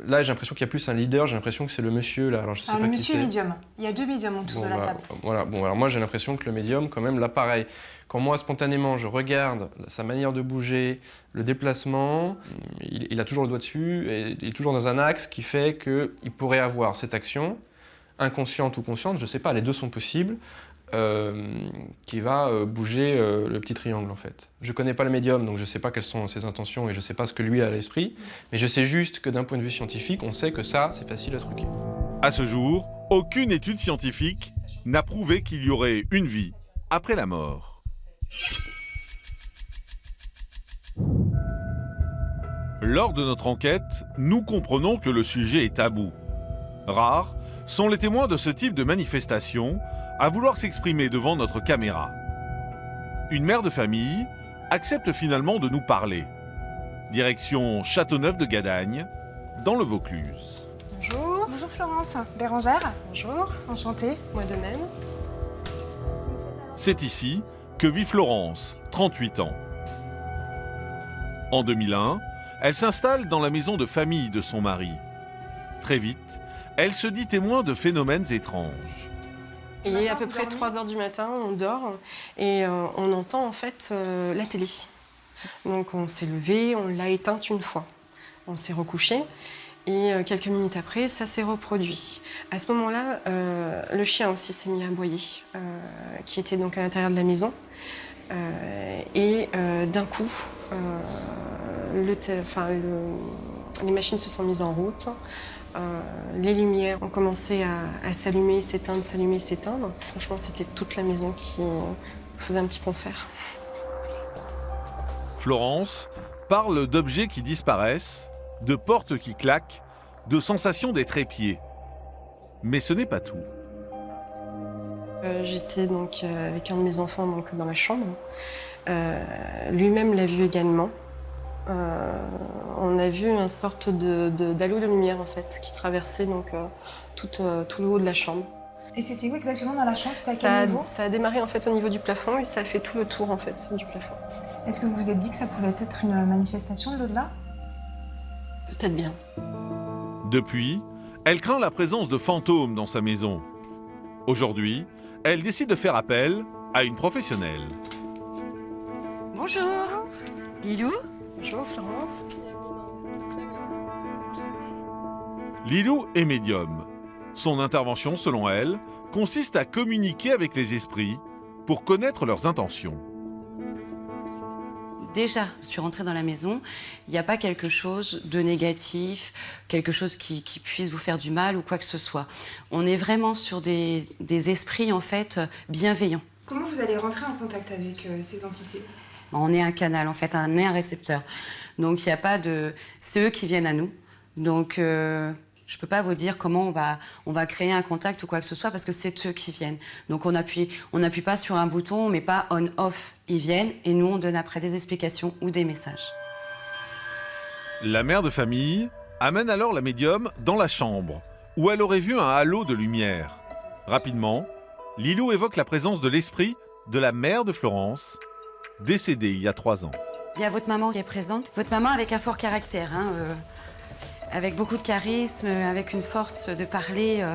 Là, j'ai l'impression qu'il y a plus un leader, j'ai l'impression que c'est le monsieur, là. Alors, je sais pas le monsieur qui est c'est. médium. Il y a 2 médiums autour de la table. Voilà. Bon, alors moi, j'ai l'impression que le médium, quand même, là, pareil. Quand moi, spontanément, je regarde sa manière de bouger, le déplacement, il a toujours le doigt dessus, et il est toujours dans un axe qui fait qu'il pourrait avoir cette action, inconsciente ou consciente, je sais pas, les deux sont possibles, qui va bouger le petit triangle, en fait. Je connais pas le médium, donc je sais pas quelles sont ses intentions et je sais pas ce que lui a à l'esprit, mais je sais juste que d'un point de vue scientifique, on sait que ça, c'est facile à truquer. À ce jour, aucune étude scientifique n'a prouvé qu'il y aurait une vie après la mort. Lors de notre enquête, nous comprenons que le sujet est tabou. Rares sont les témoins de ce type de manifestation à vouloir s'exprimer devant notre caméra. Une mère de famille accepte finalement de nous parler. Direction Châteauneuf de Gadagne, dans le Vaucluse. Bonjour. Bonjour Florence. Bérengère. Bonjour. Enchantée. Moi de même. C'est ici que vit Florence, 38 ans. En 2001, elle s'installe dans la maison de famille de son mari. Très vite, elle se dit témoin de phénomènes étranges. Il est à peu près 3 h du matin, on dort et on entend en fait la télé. Donc on s'est levé, on l'a éteinte une fois. On s'est recouché et quelques minutes après, ça s'est reproduit. À ce moment-là, le chien aussi s'est mis à aboyer, qui était donc à l'intérieur de la maison. Et d'un coup, les machines se sont mises en route. Les lumières ont commencé à s'allumer, s'éteindre, s'allumer, s'éteindre. Franchement, c'était toute la maison qui faisait un petit concert. Florence parle d'objets qui disparaissent, de portes qui claquent, de sensations des trépieds. Mais ce n'est pas tout. J'étais donc avec un de mes enfants donc, dans la chambre. Lui-même l'a vu également. On a vu une sorte d'halo de lumière en fait, qui traversait donc, tout le haut de la chambre. Et c'était où exactement dans la chambre? C'était à quel niveau? Ça a démarré en fait, au niveau du plafond et ça a fait tout le tour en fait, du plafond. Est-ce que vous vous êtes dit que ça pouvait être une manifestation de l'au-delà? Peut-être bien. Depuis, elle craint la présence de fantômes dans sa maison. Aujourd'hui, elle décide de faire appel à une professionnelle. Bonjour Lilou. Bonjour Florence. Lilou est médium. Son intervention, selon elle, consiste à communiquer avec les esprits pour connaître leurs intentions. Déjà, je suis rentrée dans la maison, il n'y a pas quelque chose de négatif, quelque chose qui puisse vous faire du mal ou quoi que ce soit. On est vraiment sur des esprits, en fait, bienveillants. Comment vous allez rentrer en contact avec ces entités? On est un canal, en fait, on est un récepteur. Donc, il n'y a pas de... C'est eux qui viennent à nous. Donc, je ne peux pas vous dire comment on va créer un contact ou quoi que ce soit parce que c'est eux qui viennent. Donc, on n'appuie pas sur un bouton, on ne met pas on-off. Ils viennent et nous, on donne après des explications ou des messages. La mère de famille amène alors la médium dans la chambre où elle aurait vu un halo de lumière. Rapidement, Lilou évoque la présence de l'esprit de la mère de Florence, décédée il y a 3 ans. Il y a votre maman qui est présente. Votre maman avec un fort caractère, avec beaucoup de charisme, avec une force de parler.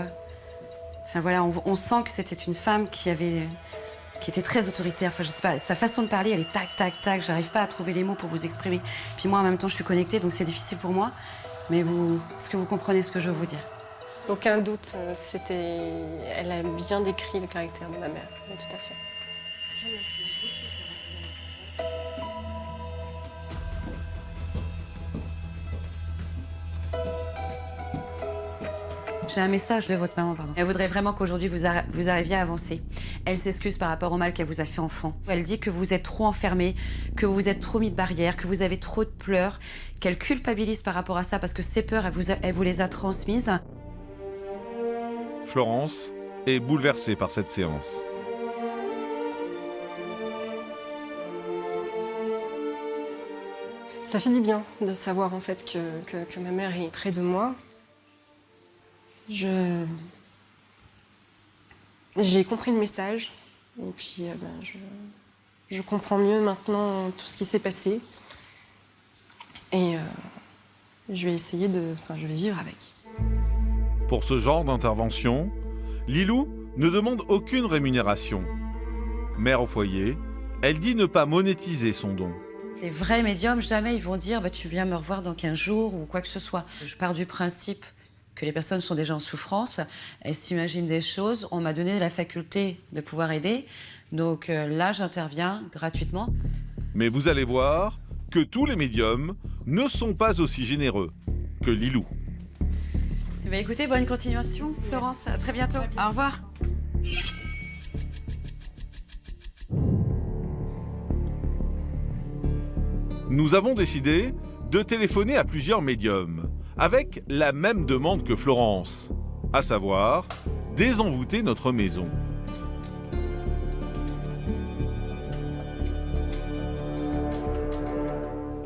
Enfin voilà, on sent que c'était une femme qui avait qui était très autoritaire. Enfin, je sais pas, sa façon de parler, elle est tac, tac, tac. J'arrive pas à trouver les mots pour vous exprimer. Puis moi, en même temps, je suis connectée, donc c'est difficile pour moi. Mais est-ce que vous comprenez ce que je veux vous dire? Aucun doute, elle a bien décrit le caractère de ma mère, oui, tout à fait. J'ai un message de votre maman, pardon. Elle voudrait vraiment qu'aujourd'hui vous arriviez à avancer. Elle s'excuse par rapport au mal qu'elle vous a fait enfant. Elle dit que vous êtes trop enfermé, que vous êtes trop mis de barrières, que vous avez trop de pleurs, qu'elle culpabilise par rapport à ça parce que ces peurs, elle vous les a transmises. Florence est bouleversée par cette séance. Ça fait du bien de savoir en fait que ma mère est près de moi. J'ai compris le message et puis je comprends mieux maintenant tout ce qui s'est passé et je vais essayer je vais vivre avec. Pour ce genre d'intervention, Lilou ne demande aucune rémunération. Mère au foyer, elle dit ne pas monétiser son don. Les vrais médiums, jamais ils vont dire tu viens me revoir dans 15 jours ou quoi que ce soit. Je pars du principe que les personnes sont déjà en souffrance, elles s'imaginent des choses. On m'a donné la faculté de pouvoir aider, donc là j'interviens gratuitement. Mais vous allez voir que tous les médiums ne sont pas aussi généreux que Lilou. Écoutez, bonne continuation, Florence. À très bientôt. Au revoir. Nous avons décidé de téléphoner à plusieurs médiums, avec la même demande que Florence, à savoir désenvoûter notre maison.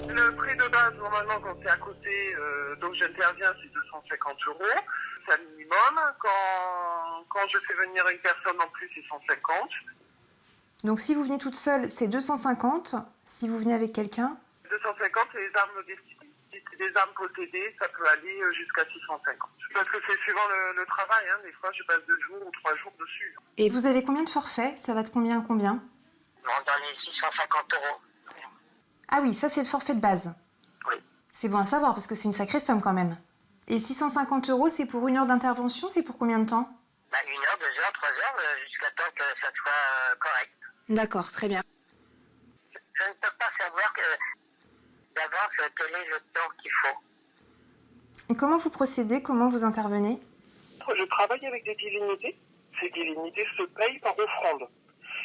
Le prix de base, normalement, quand c'est à côté, donc j'interviens, c'est 250 €. C'est un minimum. Quand je fais venir une personne en plus, c'est 150. Donc si vous venez toute seule, c'est 250. Si vous venez avec quelqu'un 250, et les armes possédées, ça peut aller jusqu'à 650. Parce que c'est suivant le travail, hein. Des fois, je passe 2 jours ou 3 jours dessus. Et vous avez combien de forfaits? Ça va de combien à combien? Dans les 650 €. Ah oui, ça c'est le forfait de base. Oui. C'est bon à savoir parce que c'est une sacrée somme quand même. Et 650 €, c'est pour 1 heure d'intervention, c'est pour combien de temps? 1 heure, 2 heures, 3 heures, jusqu'à temps que ça soit correct. D'accord, très bien. Je ne peux pas savoir d'avance quel est le temps qu'il faut. Et comment vous procédez? Comment vous intervenez? Je travaille avec des divinités. Ces divinités se payent par offrande.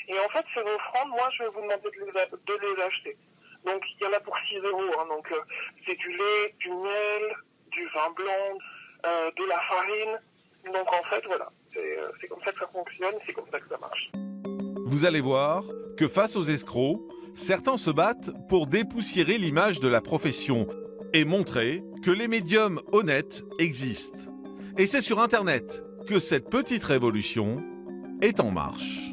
Et en fait, ces offrandes, moi, je vais vous demander de les acheter. Donc, il y en a pour 6 €. Hein. Donc, c'est du lait, du miel, du vin blanc, de la farine. Donc, en fait, voilà. C'est comme ça que ça fonctionne, c'est comme ça que ça marche. Vous allez voir que face aux escrocs, certains se battent pour dépoussiérer l'image de la profession et montrer que les médiums honnêtes existent. Et c'est sur Internet que cette petite révolution est en marche.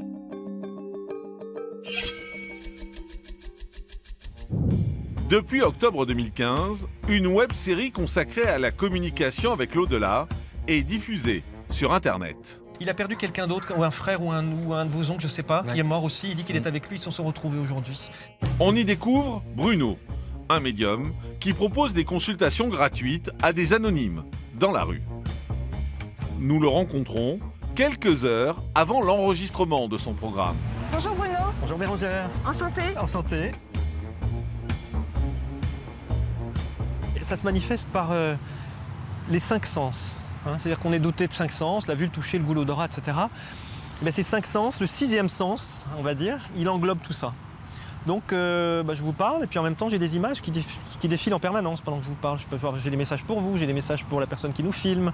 Depuis octobre 2015, une web-série consacrée à la communication avec l'au-delà est diffusée sur Internet. Il a perdu quelqu'un d'autre, ou un frère, ou un de vos oncles, je sais pas, qui est mort aussi. Il dit qu'il est avec lui, ils se sont retrouvés aujourd'hui. On y découvre Bruno, un médium qui propose des consultations gratuites à des anonymes dans la rue. Nous le rencontrons quelques heures avant l'enregistrement de son programme. Bonjour Bruno. Bonjour Bérangère. Enchantée. Enchanté. Ça se manifeste par les 5 sens. C'est-à-dire qu'on est doté de 5 sens, la vue, le toucher, le goût, l'odorat, etc. Mais ces 5 sens, le 6e sens, on va dire, il englobe tout ça. Donc je vous parle et puis en même temps j'ai des images qui défilent en permanence pendant que je vous parle. J'ai des messages pour vous, j'ai des messages pour la personne qui nous filme,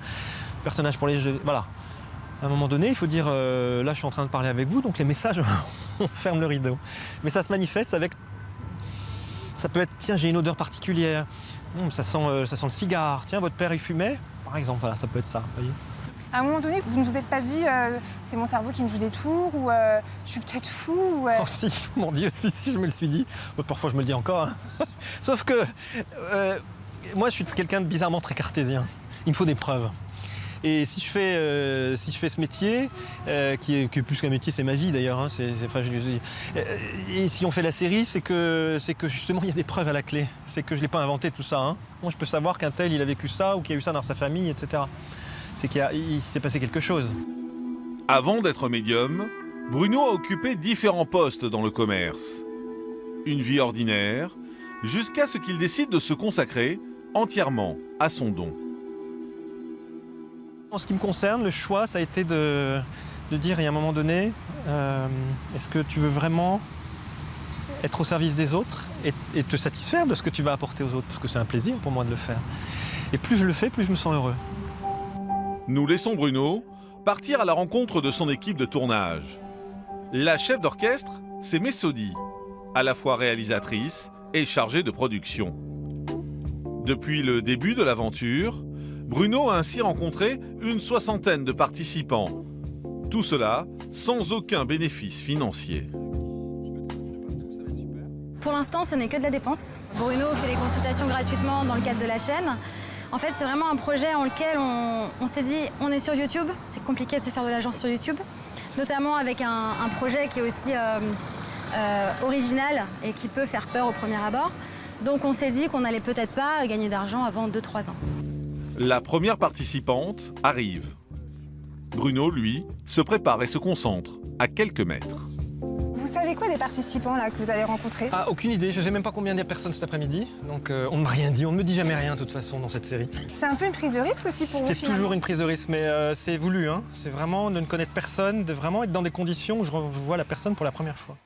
personnages pour les jeux. Voilà. À un moment donné, il faut dire là je suis en train de parler avec vous, donc les messages, on ferme le rideau. Mais ça se manifeste avec. Ça peut être tiens, j'ai une odeur particulière, ça sent le cigare, tiens, votre père il fumait, par exemple, voilà, ça peut être ça. Voyez. À un moment donné, vous ne vous êtes pas dit c'est mon cerveau qui me joue des tours ou je suis peut-être fou ou, Oh si, mon Dieu, si je me le suis dit. Parfois je me le dis encore. Hein. Sauf que moi je suis quelqu'un de bizarrement très cartésien. Il me faut des preuves. Et si je fais ce métier, qui est plus qu'un métier, c'est ma vie d'ailleurs, hein, et si on fait la série, c'est que justement il y a des preuves à la clé. C'est que je ne l'ai pas inventé tout ça. Hein. Moi, je peux savoir qu'un tel, il a vécu ça ou qu'il y a eu ça dans sa famille, etc. C'est qu'il s'est passé quelque chose. Avant d'être médium, Bruno a occupé différents postes dans le commerce. Une vie ordinaire, jusqu'à ce qu'il décide de se consacrer entièrement à son don. En ce qui me concerne, le choix, ça a été de dire, à un moment donné, est-ce que tu veux vraiment être au service des autres et te satisfaire de ce que tu vas apporter aux autres? Parce que c'est un plaisir pour moi de le faire. Et plus je le fais, plus je me sens heureux. Nous laissons Bruno partir à la rencontre de son équipe de tournage. La chef d'orchestre, c'est Messodi, à la fois réalisatrice et chargée de production. Depuis le début de l'aventure, Bruno a ainsi rencontré une 60aine de participants. Tout cela sans aucun bénéfice financier. Pour l'instant, ce n'est que de la dépense. Bruno fait les consultations gratuitement dans le cadre de la chaîne. En fait, c'est vraiment un projet en lequel on s'est dit, on est sur YouTube, c'est compliqué de se faire de l'agence sur YouTube, notamment avec un projet qui est aussi original et qui peut faire peur au premier abord. Donc on s'est dit qu'on n'allait peut-être pas gagner d'argent avant 2-3 ans. La première participante arrive. Bruno, lui, se prépare et se concentre à quelques mètres. Vous savez quoi des participants là, que vous allez rencontrer? Ah, aucune idée, je ne sais même pas combien il y a personnes cet après-midi. Donc on ne m'a rien dit, on ne me dit jamais rien de toute façon dans cette série. C'est un peu une prise de risque aussi pour vous? C'est toujours une prise de risque, mais c'est voulu. Hein. C'est vraiment de ne connaître personne, de vraiment être dans des conditions où je revois la personne pour la première fois.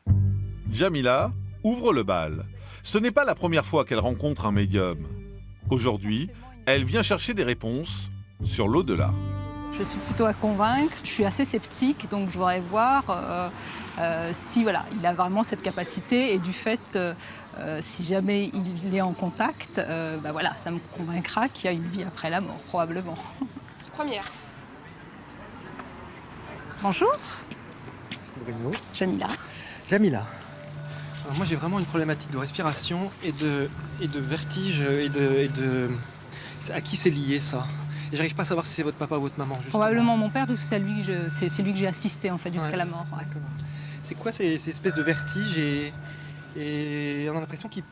Jamila ouvre le bal. Ce n'est pas la première fois qu'elle rencontre un médium. Aujourd'hui, elle vient chercher des réponses sur l'au-delà. Je suis plutôt à convaincre, je suis assez sceptique, donc je voudrais voir si voilà, il a vraiment cette capacité et du fait, si jamais il est en contact, bah voilà, ça me convaincra qu'il y a une vie après la mort, probablement. Première. Bonjour. Bruno. Jamila. Jamila. Alors moi j'ai vraiment une problématique de respiration et de vertige et de... À qui c'est lié ça? Et j'arrive pas à savoir si c'est votre papa ou votre maman. Justement. Probablement mon père, parce que c'est lui que j'ai assisté en fait jusqu'à la mort. Ouais. C'est quoi ces espèces de vertiges et on a l'impression qu'il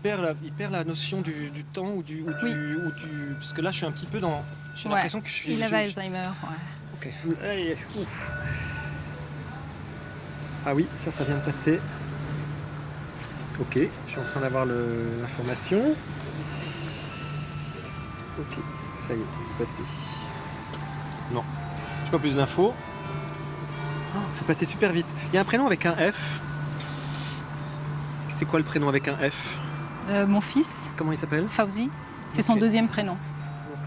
perd la notion du temps ou du parce que là je suis un petit peu dans. J'ai l'impression que je suis. Il avait Alzheimer. Ouais. Ok. Allez, ouf. Ah oui, ça vient de passer. Ok, je suis en train d'avoir l'information. Ok, ça y est, c'est passé. Non, je n'ai pas plus d'infos. Oh, c'est passé super vite. Il y a un prénom avec un F. C'est quoi le prénom avec un F? Mon fils. Comment il s'appelle? Fauzi. C'est son deuxième prénom.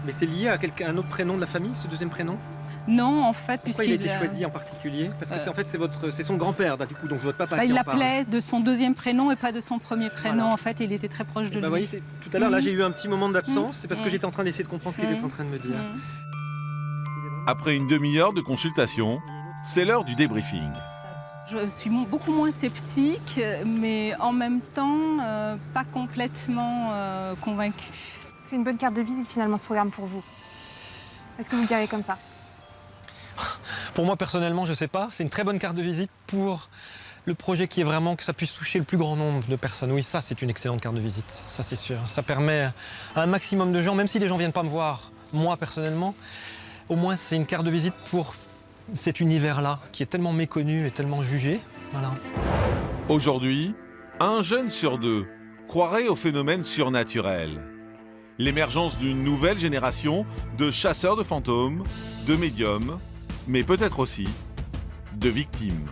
Mais c'est lié à un autre prénom de la famille, ce deuxième prénom? Non, en fait, pourquoi il a été choisi en particulier? Parce que en fait, c'est son grand-père, du coup, donc votre papa qui il en parle. l'appelait de son deuxième prénom et pas de son premier prénom. Voilà. En fait, il était très proche de lui. Vous voyez, tout à l'heure, là, j'ai eu un petit moment d'absence. C'est parce que j'étais en train d'essayer de comprendre ce qu'il était en train de me dire. Après une demi-heure de consultation, c'est l'heure du débriefing. Je suis beaucoup moins sceptique, mais en même temps, pas complètement convaincue. C'est une bonne carte de visite, finalement, ce programme pour vous. Est-ce que vous le direz comme ça? Pour moi, personnellement, je ne sais pas. C'est une très bonne carte de visite pour le projet qui est vraiment que ça puisse toucher le plus grand nombre de personnes. Oui, ça, c'est une excellente carte de visite. Ça, c'est sûr. Ça permet à un maximum de gens, même si les gens ne viennent pas me voir, moi, personnellement, au moins, c'est une carte de visite pour cet univers-là, qui est tellement méconnu et tellement jugé. Voilà. Aujourd'hui, 1 jeune sur 2 croirait au phénomène surnaturel. L'émergence d'une nouvelle génération de chasseurs de fantômes, de médiums, mais peut-être aussi de victimes.